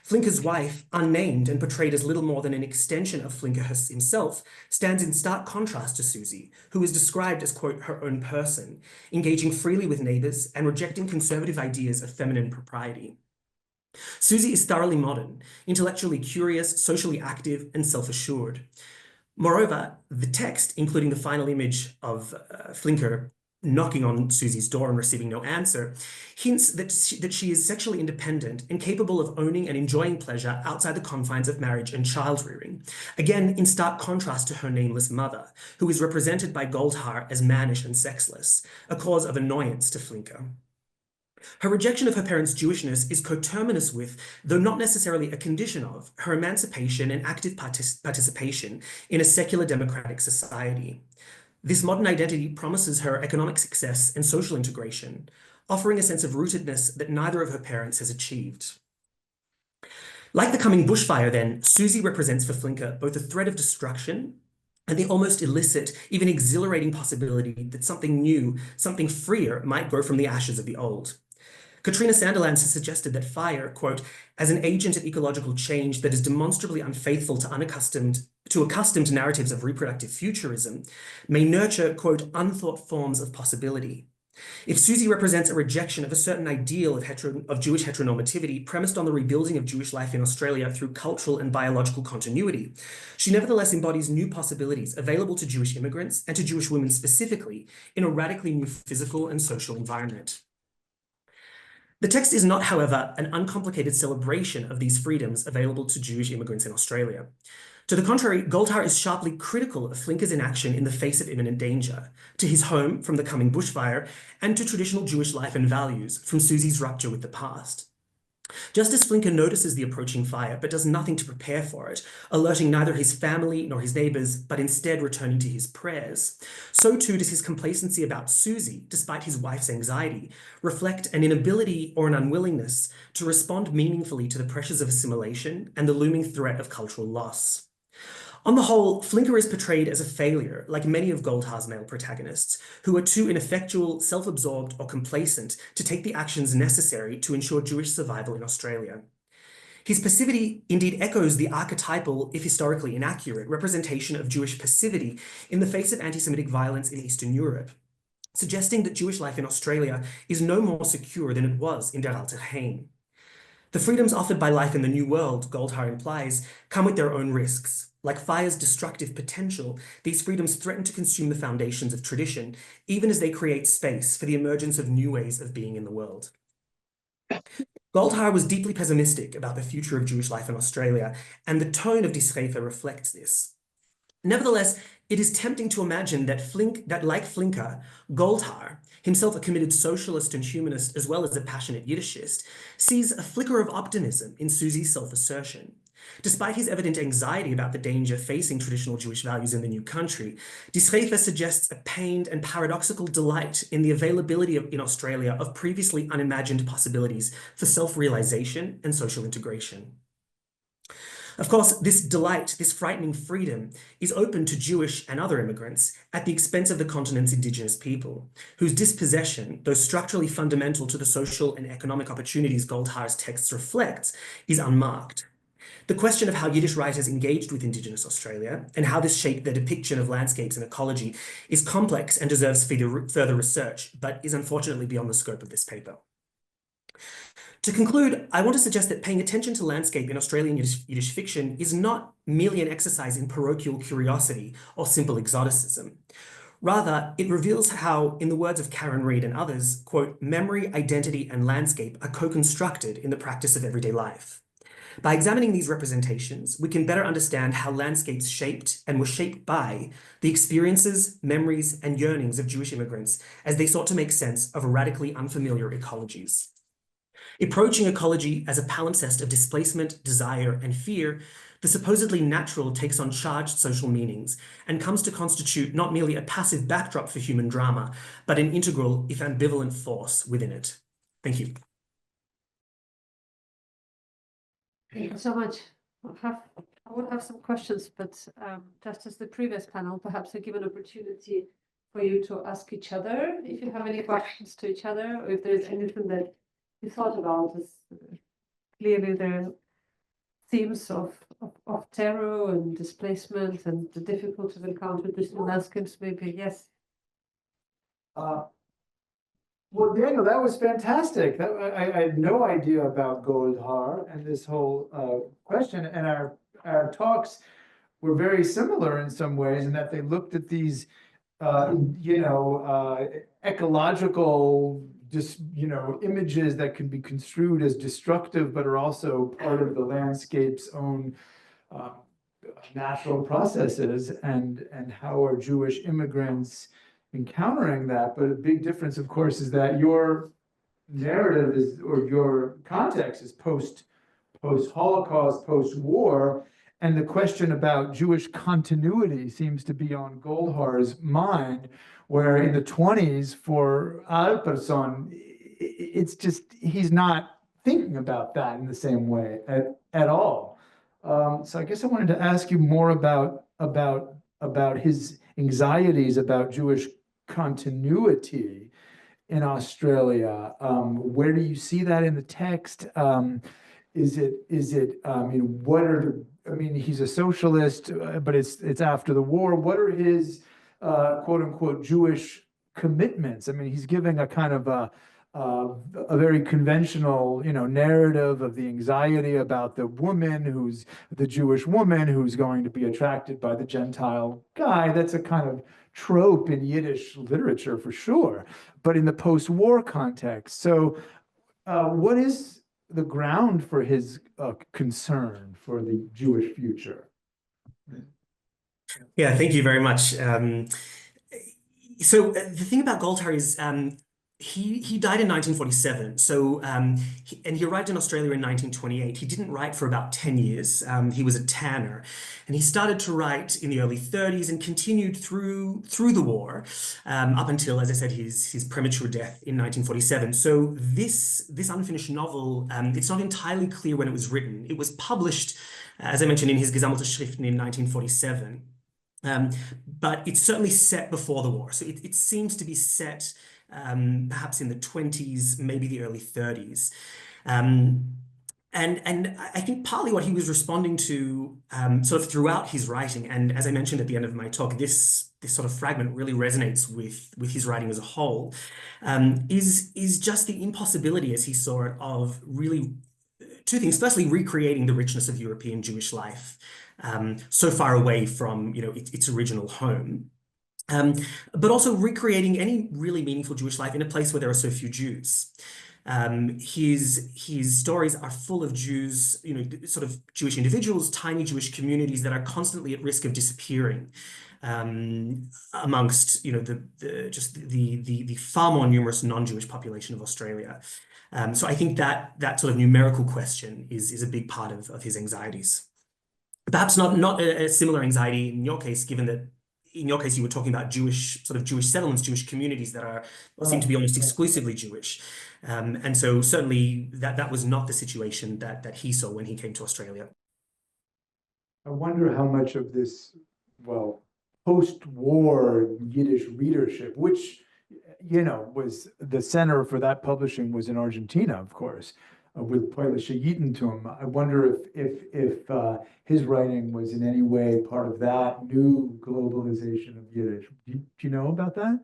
Flinke's wife, unnamed and portrayed as little more than an extension of Flinke himself, stands in stark contrast to Susie, who is described as, quote, her own person, engaging freely with neighbors and rejecting conservative ideas of feminine propriety. Susie is thoroughly modern, intellectually curious, socially active, and self-assured. Moreover, the text, including the final image of Flinke knocking on Susie's door and receiving no answer, hints that she is sexually independent and capable of owning and enjoying pleasure outside the confines of marriage and child-rearing, again in stark contrast to her nameless mother, who is represented by Goldhaar as mannish and sexless, a cause of annoyance to Flinke. Her rejection of her parents' Jewishness is coterminous with, though not necessarily a condition of, her emancipation and active participation in a secular democratic society. This modern identity promises her economic success and social integration, offering a sense of rootedness that neither of her parents has achieved. Like the coming bushfire then, Susie represents for Flinker both a threat of destruction and the almost illicit, even exhilarating possibility that something new, something freer might grow from the ashes of the old. Katrina Sanderlands has suggested that fire, quote, as an agent of ecological change that is demonstrably unfaithful to accustomed narratives of reproductive futurism, may nurture, quote, unthought forms of possibility. If Susie represents a rejection of a certain ideal of Jewish heteronormativity premised on the rebuilding of Jewish life in Australia through cultural and biological continuity, she nevertheless embodies new possibilities available to Jewish immigrants and to Jewish women specifically in a radically new physical and social environment. The text is not, however, an uncomplicated celebration of these freedoms available to Jewish immigrants in Australia. To the contrary, Goldhar is sharply critical of Flinker's inaction in the face of imminent danger, to his home from the coming bushfire, and to traditional Jewish life and values from Susie's rupture with the past. Just as Flinker notices the approaching fire but does nothing to prepare for it, alerting neither his family nor his neighbours, but instead returning to his prayers, so too does his complacency about Susie, despite his wife's anxiety, reflect an inability or an unwillingness to respond meaningfully to the pressures of assimilation and the looming threat of cultural loss. On the whole, Flinker is portrayed as a failure, like many of Goldhar's male protagonists, who are too ineffectual, self-absorbed, or complacent to take the actions necessary to ensure Jewish survival in Australia. His passivity indeed echoes the archetypal, if historically inaccurate, representation of Jewish passivity in the face of anti-Semitic violence in Eastern Europe, suggesting that Jewish life in Australia is no more secure than it was in Der Alte Heim. The freedoms offered by life in the New World, Goldhar implies, come with their own risks. Like fire's destructive potential, these freedoms threaten to consume the foundations of tradition, even as they create space for the emergence of new ways of being in the world. Goldhar was deeply pessimistic about the future of Jewish life in Australia, and the tone of Die Schrefe reflects this. Nevertheless, it is tempting to imagine that like Flinker, Goldhar, himself a committed socialist and humanist as well as a passionate Yiddishist, sees a flicker of optimism in Susie's self-assertion. Despite his evident anxiety about the danger facing traditional Jewish values in the new country, Die Schrefe suggests a pained and paradoxical delight in the availability in Australia of previously unimagined possibilities for self-realization and social integration. Of course, this delight, this frightening freedom, is open to Jewish and other immigrants at the expense of the continent's indigenous people, whose dispossession, though structurally fundamental to the social and economic opportunities Goldhar's texts reflect, is unmarked. The question of how Yiddish writers engaged with Indigenous Australia and how this shaped their depiction of landscapes and ecology is complex and deserves further research, but is unfortunately beyond the scope of this paper. To conclude, I want to suggest that paying attention to landscape in Australian Yiddish fiction is not merely an exercise in parochial curiosity or simple exoticism. Rather, it reveals how, in the words of Karen Reid and others, quote, memory, identity, and landscape are co-constructed in the practice of everyday life. By examining these representations, we can better understand how landscapes shaped and were shaped by the experiences, memories, and yearnings of Jewish immigrants as they sought to make sense of radically unfamiliar ecologies. Approaching ecology as a palimpsest of displacement, desire, and fear, the supposedly natural takes on charged social meanings and comes to constitute not merely a passive backdrop for human drama, but an integral, if ambivalent, force within it. Thank you. Thank you so much. I would have some questions, but just as the previous panel, perhaps I give an opportunity for you to ask each other if you have any questions to each other, or if there's anything that you thought about. As clearly there are themes of terror and displacement and the difficulty of encountering digital landscapes, maybe. Yes. Well, Daniel, that was fantastic. I had no idea about Goldhar and this whole question. And our talks were very similar in some ways in that they looked at these, ecological, images that can be construed as destructive, but are also part of the landscape's own natural processes, and how are Jewish immigrants encountering that. But a big difference, of course, is that your narrative is, or your context is post-Holocaust, post-war, and the question about Jewish continuity seems to be on Goldhar's mind, where in the 20s for Alperson, it's just, he's not thinking about that in the same way at all. So I guess I wanted to ask you more about his anxieties about Jewish continuity in Australia. Where do you see that in the text? Is it, I mean, what are the, I mean, he's a socialist, but it's after the war. What are his quote unquote Jewish commitments? I mean, he's giving a kind of a very conventional, narrative of the anxiety about the woman who's the Jewish woman who's going to be attracted by the Gentile guy. That's a kind of trope in Yiddish literature for sure, but in the post-war context. So what is the ground for his concern for the Jewish future? Yeah, thank you very much. So the thing about Goldhar is he died in 1947. So and he arrived in Australia in 1928. He didn't write for about 10 years. He was a tanner, and he started to write in the early 30s and continued through the war up until, as I said, his premature death in 1947. So this unfinished novel, it's not entirely clear when it was written. It was published, as I mentioned, in his Gesammelte Schriften in 1947. But it's certainly set before the war. So it seems to be set perhaps in the 20s, maybe the early 30s. And I think partly what he was responding to sort of throughout his writing, and as I mentioned at the end of my talk, this sort of fragment really resonates with his writing as a whole, is just the impossibility, as he saw it, of really two things. Firstly, recreating the richness of European Jewish life so far away from its original home. But also recreating any really meaningful Jewish life in a place where there are so few Jews. His stories are full of Jews, sort of Jewish individuals, tiny Jewish communities that are constantly at risk of disappearing amongst, the far more numerous non-Jewish population of Australia. So I think that sort of numerical question is a big part of his anxieties. Perhaps not a similar anxiety in your case, given that in your case you were talking about Jewish settlements, Jewish communities that seem to be almost exclusively Jewish. And so certainly that was not the situation that he saw when he came to Australia. I wonder how much of this, post-war Yiddish readership, which, was the center for that publishing was in Argentina, of course, with Polish Judentum. I wonder if his writing was in any way part of that new globalization of Yiddish. Do you know about that?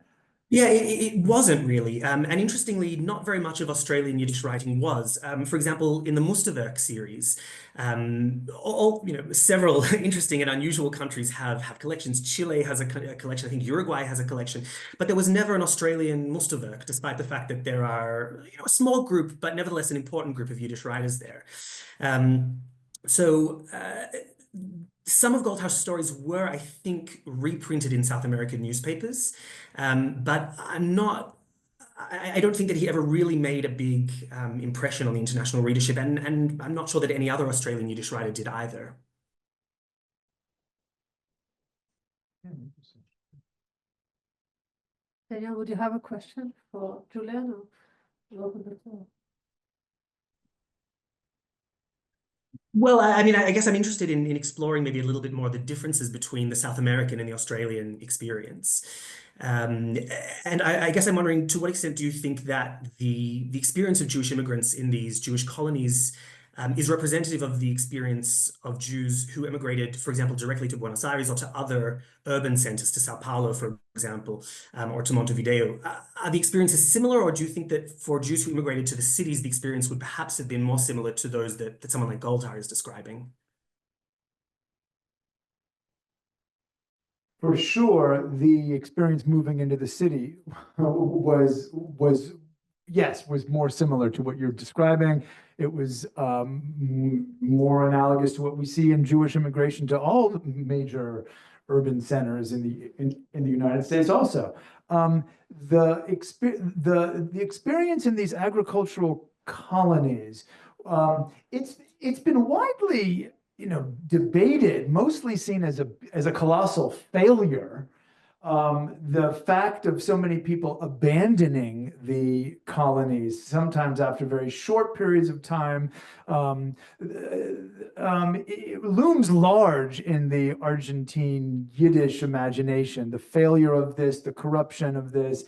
Yeah, it wasn't really. And interestingly, not very much of Australian Yiddish writing was. For example, in the Musterwerk series, several interesting and unusual countries have collections. Chile has a collection. I think Uruguay has a collection. But there was never an Australian Musterwerk, despite the fact that there are a small group, but nevertheless an important group of Yiddish writers there. Some of Goldhar's stories were, I think, reprinted in South American newspapers, but I don't think that he ever really made a big impression on the international readership, and I'm not sure that any other Australian Yiddish writer did either. Daniel, would you have a question for Julian? Or open the floor? Well, I mean, I guess I'm interested in exploring maybe a little bit more the differences between the South American and the Australian experience. And I guess I'm wondering, to what extent do you think that the experience of Jewish immigrants in these Jewish colonies is representative of the experience of Jews who immigrated, for example, directly to Buenos Aires or to other urban centers, to Sao Paulo, for example, or to Montevideo? Are the experiences similar, or do you think that for Jews who immigrated to the cities, the experience would perhaps have been more similar to those that someone like Goldhar is describing? For sure, the experience moving into the city was more similar to what you're describing. It was more analogous to what we see in Jewish immigration to all major urban centers in the United States. Also, the experience in these agricultural colonies, it's been widely debated, mostly seen as a colossal failure the fact of so many people abandoning the colonies, sometimes after very short periods of time, it looms large in the Argentine Yiddish imagination. The failure of this, the corruption of this.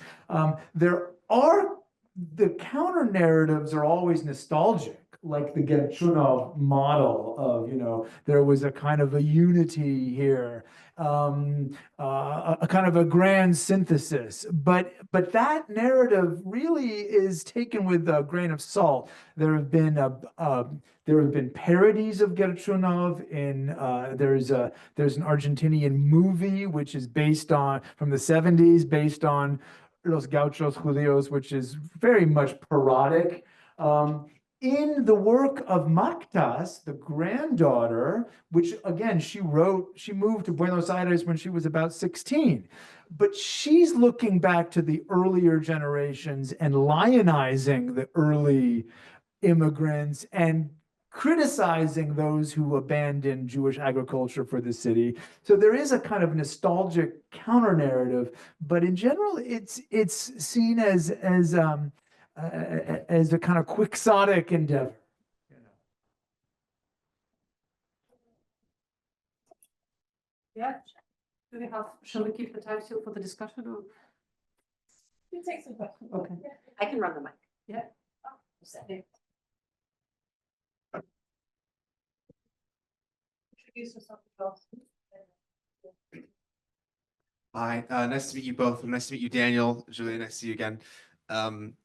The counter narratives are always nostalgic, like the Gertrude model of, there was a kind of a unity here, a kind of a grand synthesis. But that narrative really is taken with a grain of salt. There have been parodies of Gertrude in there's an Argentinian movie which is based on from the 70s, based on Los Gauchos Julios, which is very much parodic. In the work of Mactas, the granddaughter, which again, she moved to Buenos Aires when she was about 16, but she's looking back to the earlier generations and lionizing the early immigrants and criticizing those who abandoned Jewish agriculture for the city. So there is a kind of nostalgic counter narrative, but in general, it's seen as a kind of quixotic endeavor. Yeah. Shall we keep the time still for the discussion? Or? You take some questions. Okay. I can run the mic. Yeah. Introduce yourself as well. Hi, nice to meet you both. Nice to meet you, Daniel. Julian, nice to see you again.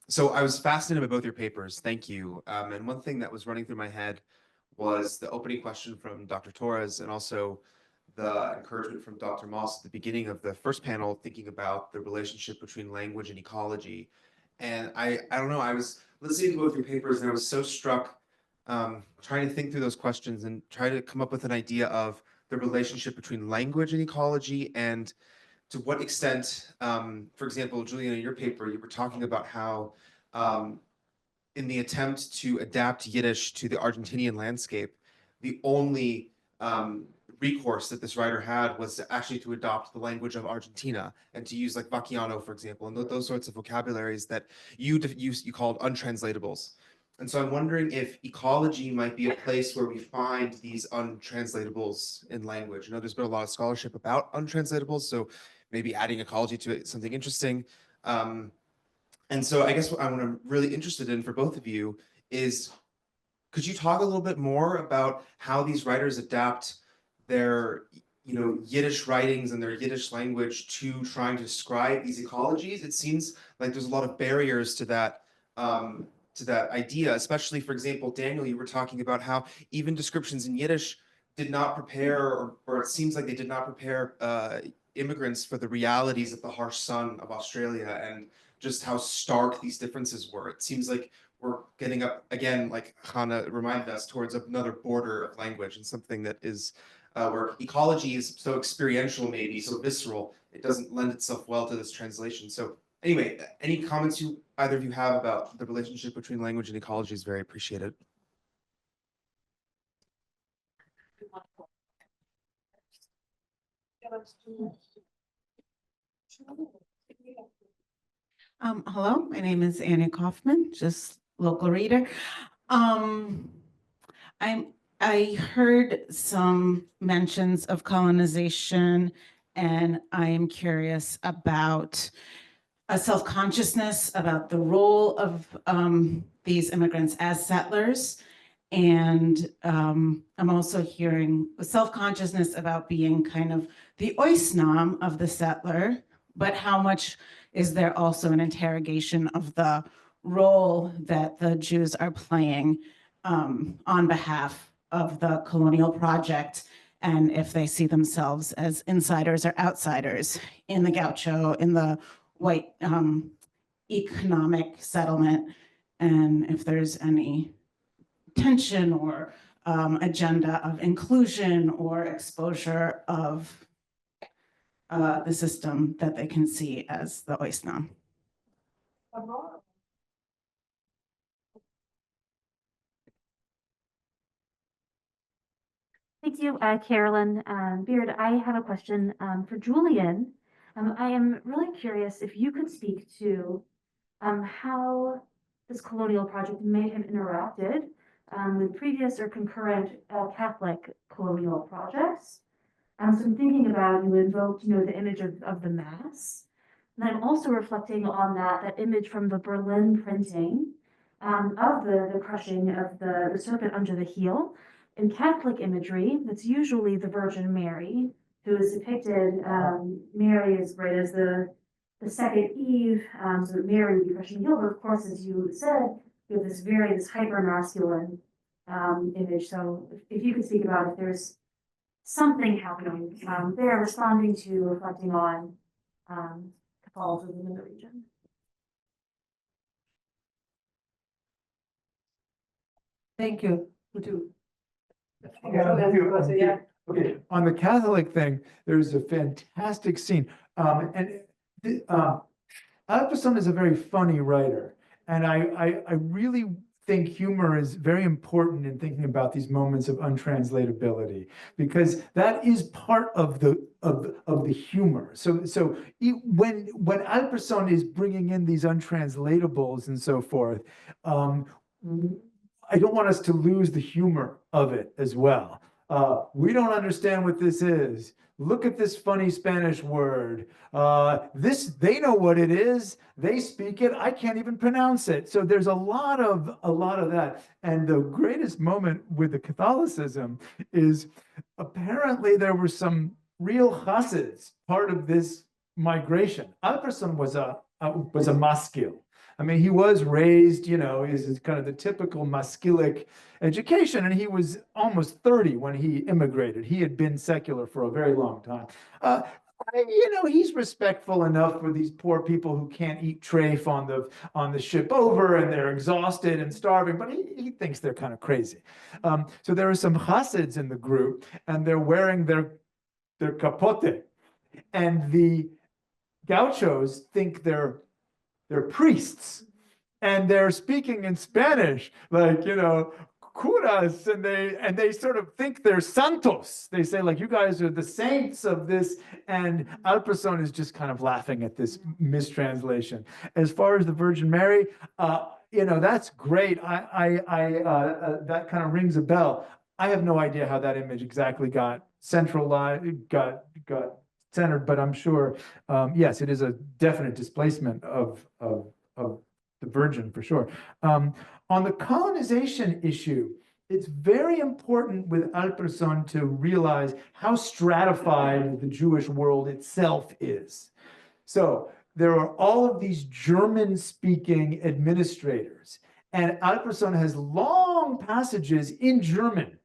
So I was fascinated by both your papers. Thank you. And one thing that was running through my head was the opening question from Dr. Torres and also the encouragement from Dr. Moss at the beginning of the first panel, thinking about the relationship between language and ecology. And I don't know, I was listening to both your papers and I was so struck trying to think through those questions and try to come up with an idea of the relationship between language and ecology, and to what extent, for example, Julian, in your paper, you were talking about how in the attempt to adapt Yiddish to the Argentinian landscape, the only recourse that this writer had was actually to adopt the language of Argentina and to use like Vacchiano, for example, and those sorts of vocabularies that you called untranslatables. And so I'm wondering if ecology might be a place where we find these untranslatables in language. I know there's been a lot of scholarship about untranslatables, so maybe adding ecology to it, something interesting. And so I guess what I'm really interested in for both of you is, could you talk a little bit more about how these writers adapt their Yiddish writings and their Yiddish language to trying to describe these ecologies? It seems like there's a lot of barriers to that idea, especially, for example, Daniel, you were talking about how even descriptions in Yiddish did not prepare, or it seems like they did not prepare immigrants for the realities of the harsh sun of Australia and just how stark these differences were. It seems like we're getting up again, like Hannah reminded us, towards another border of language, and something that is where ecology is so experiential, maybe so visceral, it doesn't lend itself well to this translation. So anyway, any comments either of you have about the relationship between language and ecology is very appreciated. Hello, my name is Annie Koifman, just local reader. I heard some mentions of colonization, and I am curious about a self-consciousness about the role of these immigrants as settlers. And I'm also hearing a self-consciousness about being kind of the oisnam of the settler, but how much is there also an interrogation of the role that the Jews are playing on behalf of the colonial project, and if they see themselves as insiders or outsiders in the gaucho, in the white economic settlement, and if there's any tension or agenda of inclusion or exposure of the system that they can see as the oisnam. Thank you, Carolyn Beard. I have a question for Julian. I am really curious if you could speak to how this colonial project may have interacted with previous or concurrent Catholic colonial projects. So I'm thinking about, you invoked, the image of the Mass. And I'm also reflecting on that image from the Berlin printing of the crushing of the serpent under the heel. In Catholic imagery, that's usually the Virgin Mary, who is depicted, Mary is right as the second Eve, so Mary would be crushing the heel, but of course, as you said, you have this hyper-masculine image. So if you could speak about if there's something happening there, responding to, reflecting on Catholicism in the region. Thank you. Would you? Yeah. Okay, on the Catholic thing, there's a fantastic scene. Alperson is a very funny writer, and I really think humor is very important in thinking about these moments of untranslatability, because that is part of the humor. So when Alperson is bringing in these untranslatables and so forth, I don't want us to lose the humor of it as well. We don't understand what this is. Look at this funny Spanish word. They know what it is. They speak it. I can't even pronounce it. So there's a lot of that. And the greatest moment with the Catholicism is apparently there were some real chassids part of this migration. Alperson was a maskil. I mean, he was raised, is kind of the typical maskilic education, and he was almost 30 when he immigrated. He had been secular for a very long time. He's respectful enough for these poor people who can't eat treif on the ship over, and they're exhausted and starving, but he thinks they're kind of crazy. So there are some chassids in the group, and they're wearing their capote, and the gauchos think they're priests, and they're speaking in Spanish, like, curas, and they sort of think they're santos. They say, like, you guys are the saints of this, and Alperson is just kind of laughing at this mistranslation. As far as the Virgin Mary, that's great. That kind of rings a bell. I have no idea how that image exactly got centralized, got centered, but I'm sure, yes, it is a definite displacement of the Virgin for sure. On the colonization issue, it's very important with Alperson to realize how stratified the Jewish world itself is. So there are all of these German-speaking administrators, and Alperson has long passages in German,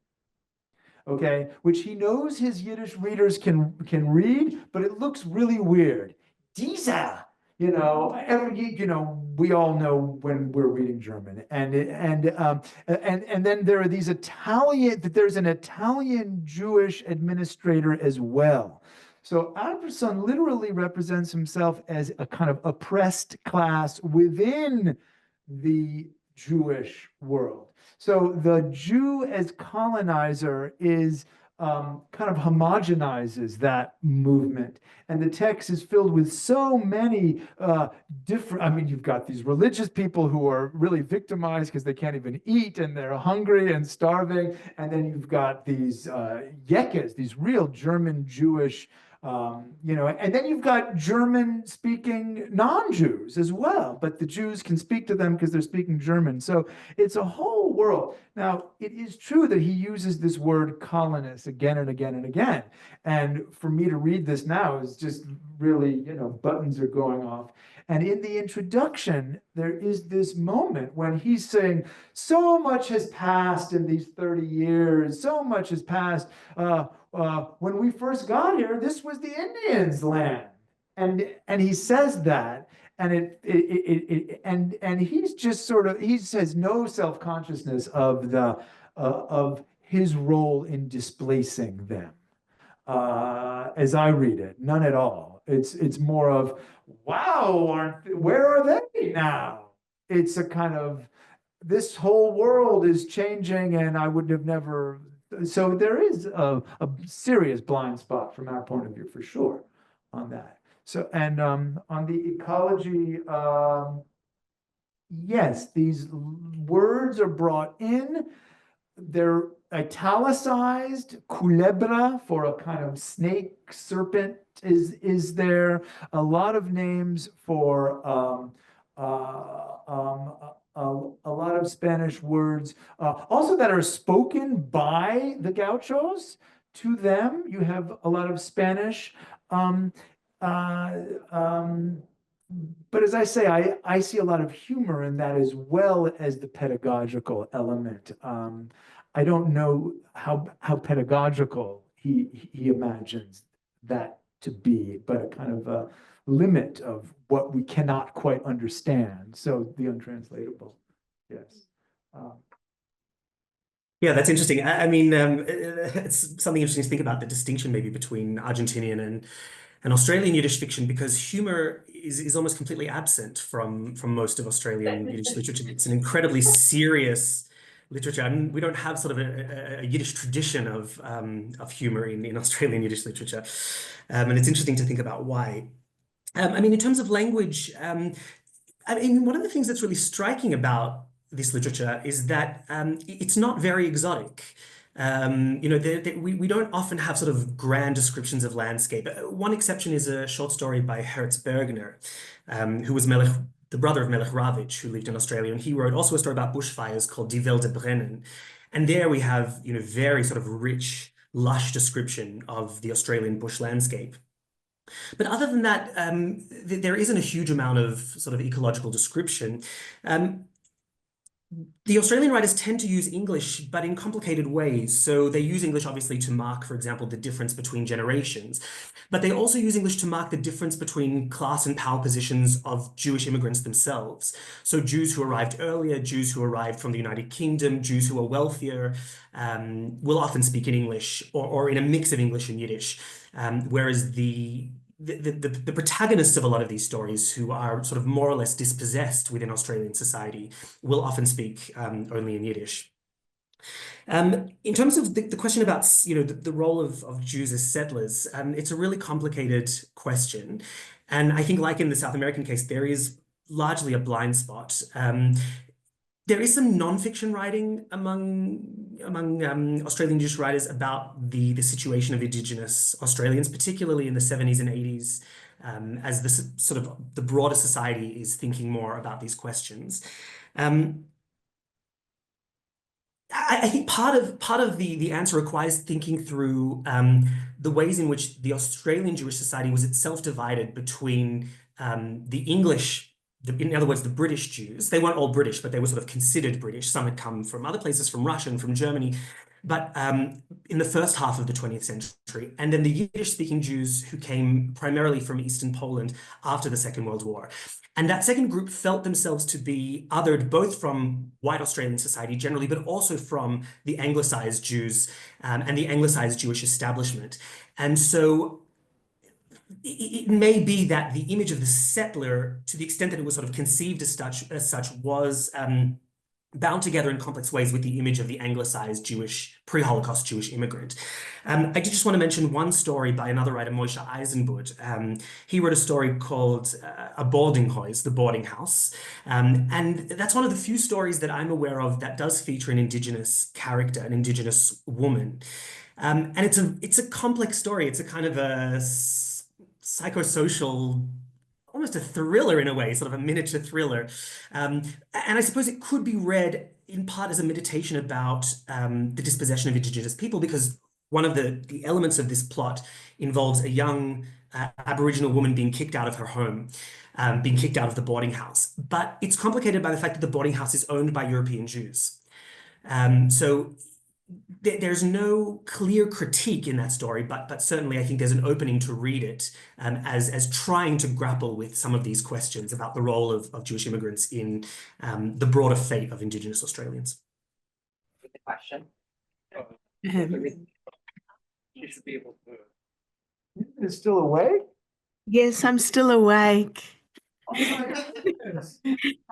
okay, which he knows his Yiddish readers can read, but it looks really weird. Dieser, we all know when we're reading German, and then there are these there's an Italian Jewish administrator as well. So Alperson literally represents himself as a kind of oppressed class within the Jewish world. So the Jew as colonizer is kind of homogenizes that movement. And the text is filled with so many different, you've got these religious people who are really victimized because they can't even eat and they're hungry and starving. And then you've got these yekes, these real German Jewish and then you've got German-speaking non-Jews as well, but the Jews can speak to them because they're speaking German. So it's a whole world. Now, it is true that he uses this word colonist again and again and again. And for me to read this now is just really, buttons are going off. And in the introduction, there is this moment when he's saying, so much has passed in these 30 years, so much has passed. When we first got here, this was the Indians' land. And he says that, and and he's just sort of, he has no self-consciousness of his role in displacing them. As I read it, none at all. It's more of, wow, where are they now? It's a kind of, this whole world is changing, and I would have never. So there is a serious blind spot from our point of view, for sure, on that. So, and on the ecology, yes, these words are brought in. They're italicized. Culebra, for a kind of snake, serpent, is there. A lot of names for a lot of Spanish words, also that are spoken by the gauchos. To them, you have a lot of Spanish. But as I say, I see a lot of humor in that as well as the pedagogical element. I don't know how pedagogical he imagines that to be, but a kind of a limit of what we cannot quite understand. So the untranslatable, yes. Yeah, that's interesting. I mean, it's something interesting to think about, the distinction maybe between Argentinian and Australian Yiddish fiction, because humor is almost completely absent from most of Australian Yiddish literature. It's an incredibly serious literature, and we don't have sort of a Yiddish tradition of humor in Australian Yiddish literature, and it's interesting to think about why. I mean, in terms of language, I mean, one of the things that's really striking about this literature is that it's not very exotic. You know, we don't often have sort of grand descriptions of landscape. One exception is a short story by Hertz Bergner, who was the brother of Melech Ravitch, who lived in Australia, and he wrote also a story about bushfires called Die Velder brennen. And there we have, you know, very sort of rich, lush description of the Australian bush landscape. But other than that, there isn't a huge amount of sort of ecological description. The Australian writers tend to use English, but in complicated ways. So they use English, obviously, to mark, for example, the difference between generations. But they also use English to mark the difference between class and power positions of Jewish immigrants themselves. So Jews who arrived earlier, Jews who arrived from the United Kingdom, Jews who are wealthier, will often speak in English or in a mix of English and Yiddish. Whereas the protagonists of a lot of these stories, who are sort of more or less dispossessed within Australian society, will often speak only in Yiddish. In terms of the question about, you know, the role of Jews as settlers, it's a really complicated question. And I think, like in the South American case, there is largely a blind spot. There is some non-fiction writing among Australian Jewish writers about the situation of Indigenous Australians, particularly in the 70s and 80s, as the sort of the broader society is thinking more about these questions. I think part of the answer requires thinking through the ways in which the Australian Jewish society was itself divided between the English. In other words, the British Jews. They weren't all British, but they were sort of considered British. Some had come from other places, from Russia and from Germany. But in the first half of the 20th century, and then the Yiddish-speaking Jews who came primarily from Eastern Poland after the Second World War. And that second group felt themselves to be othered both from white Australian society generally, but also from the Anglicized Jews and the Anglicized Jewish establishment. And so it may be that the image of the settler, to the extent that it was sort of conceived as such, was bound together in complex ways with the image of the Anglicized Jewish, pre-Holocaust Jewish immigrant. I did just want to mention one story by another writer, Moshe Eisenbud. He wrote a story called A Boarding House, The Boarding House. And that's one of the few stories that I'm aware of that does feature an Indigenous character, an Indigenous woman. And it's a complex story. It's a kind of a psychosocial, almost a thriller in a way, sort of a miniature thriller. And I suppose it could be read in part as a meditation about the dispossession of Indigenous people, because one of the elements of this plot involves a young Aboriginal woman being kicked out of her home, being kicked out of the boarding house. But it's complicated by the fact that the boarding house is owned by European Jews. So there's no clear critique in that story, but certainly I think there's an opening to read it as trying to grapple with some of these questions about the role of Jewish immigrants in the broader fate of Indigenous Australians. Good question. You should be able to. Is still awake? Yes, I'm still awake. Oh my goodness.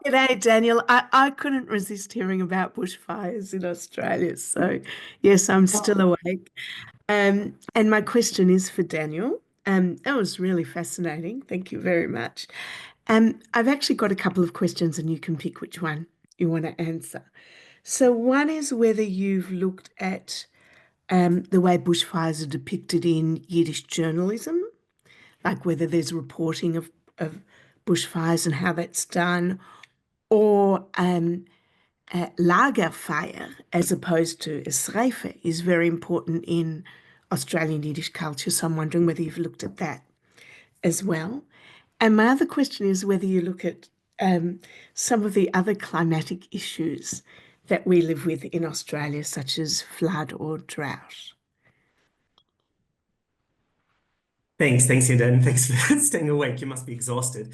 G'day, Daniel. I couldn't resist hearing about bushfires in Australia. So, yes, I'm still awake. And my question is for Daniel. That was really fascinating. Thank you very much. I've actually got a couple of questions and you can pick which one you want to answer. So one is whether you've looked at the way bushfires are depicted in Yiddish journalism, like whether there's reporting of bushfires and how that's done, or Lagerfeuer, as opposed to a Sreife, is very important in Australian Yiddish culture. So I'm wondering whether you've looked at that as well. And my other question is whether you look at some of the other climatic issues that we live with in Australia, such as flood or drought. Thanks, Yinda, and thanks for staying awake. You must be exhausted.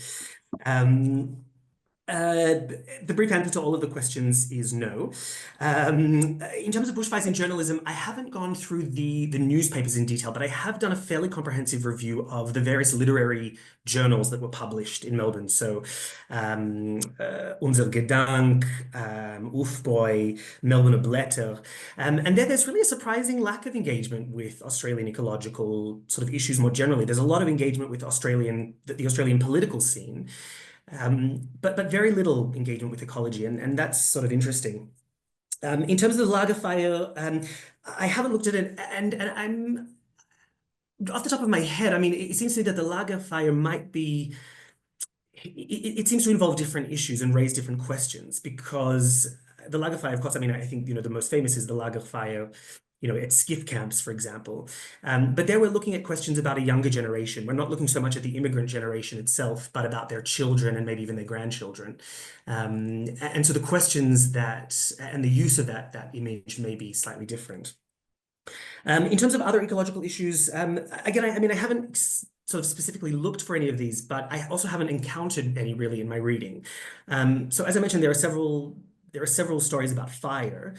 The brief answer to all of the questions is no. In terms of bushfires in journalism, I haven't gone through the newspapers in detail, but I have done a fairly comprehensive review of the various literary journals that were published in Melbourne. So Unser Gedank, Ufboy, Melbourne Blätter. And there's really a surprising lack of engagement with Australian ecological sort of issues more generally. There's a lot of engagement with the Australian political scene. But very little engagement with ecology, and that's sort of interesting. In terms of the Lagerfeuer, I haven't looked at it, and I'm off the top of my head. I mean, it seems to me that the Lagerfeuer might be. It seems to involve different issues and raise different questions, because the Lagerfeuer, of course, I mean, I think the most famous is the Lagerfeuer at skiff camps, for example. But there we're looking at questions about a younger generation. We're not looking so much at the immigrant generation itself, but about their children and maybe even their grandchildren. And so the questions and the use of that image may be slightly different. In terms of other ecological issues, again, I haven't sort of specifically looked for any of these, but I also haven't encountered any really in my reading. So as I mentioned, there are several stories about fire,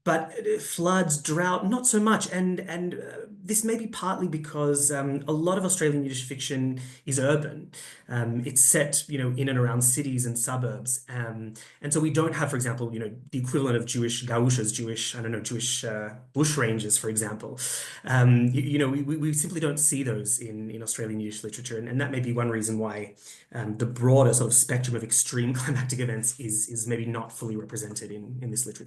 but floods, drought, not so much. And this may be partly because a lot of Australian Yiddish fiction is urban. It's set, in and around cities and suburbs. And so we don't have, for example, the equivalent of Jewish gauchas, Jewish bushrangers, for example. We simply don't see those in Australian Yiddish literature. And that may be one reason why the broader sort of spectrum of extreme climatic events is maybe not fully represented in this literature.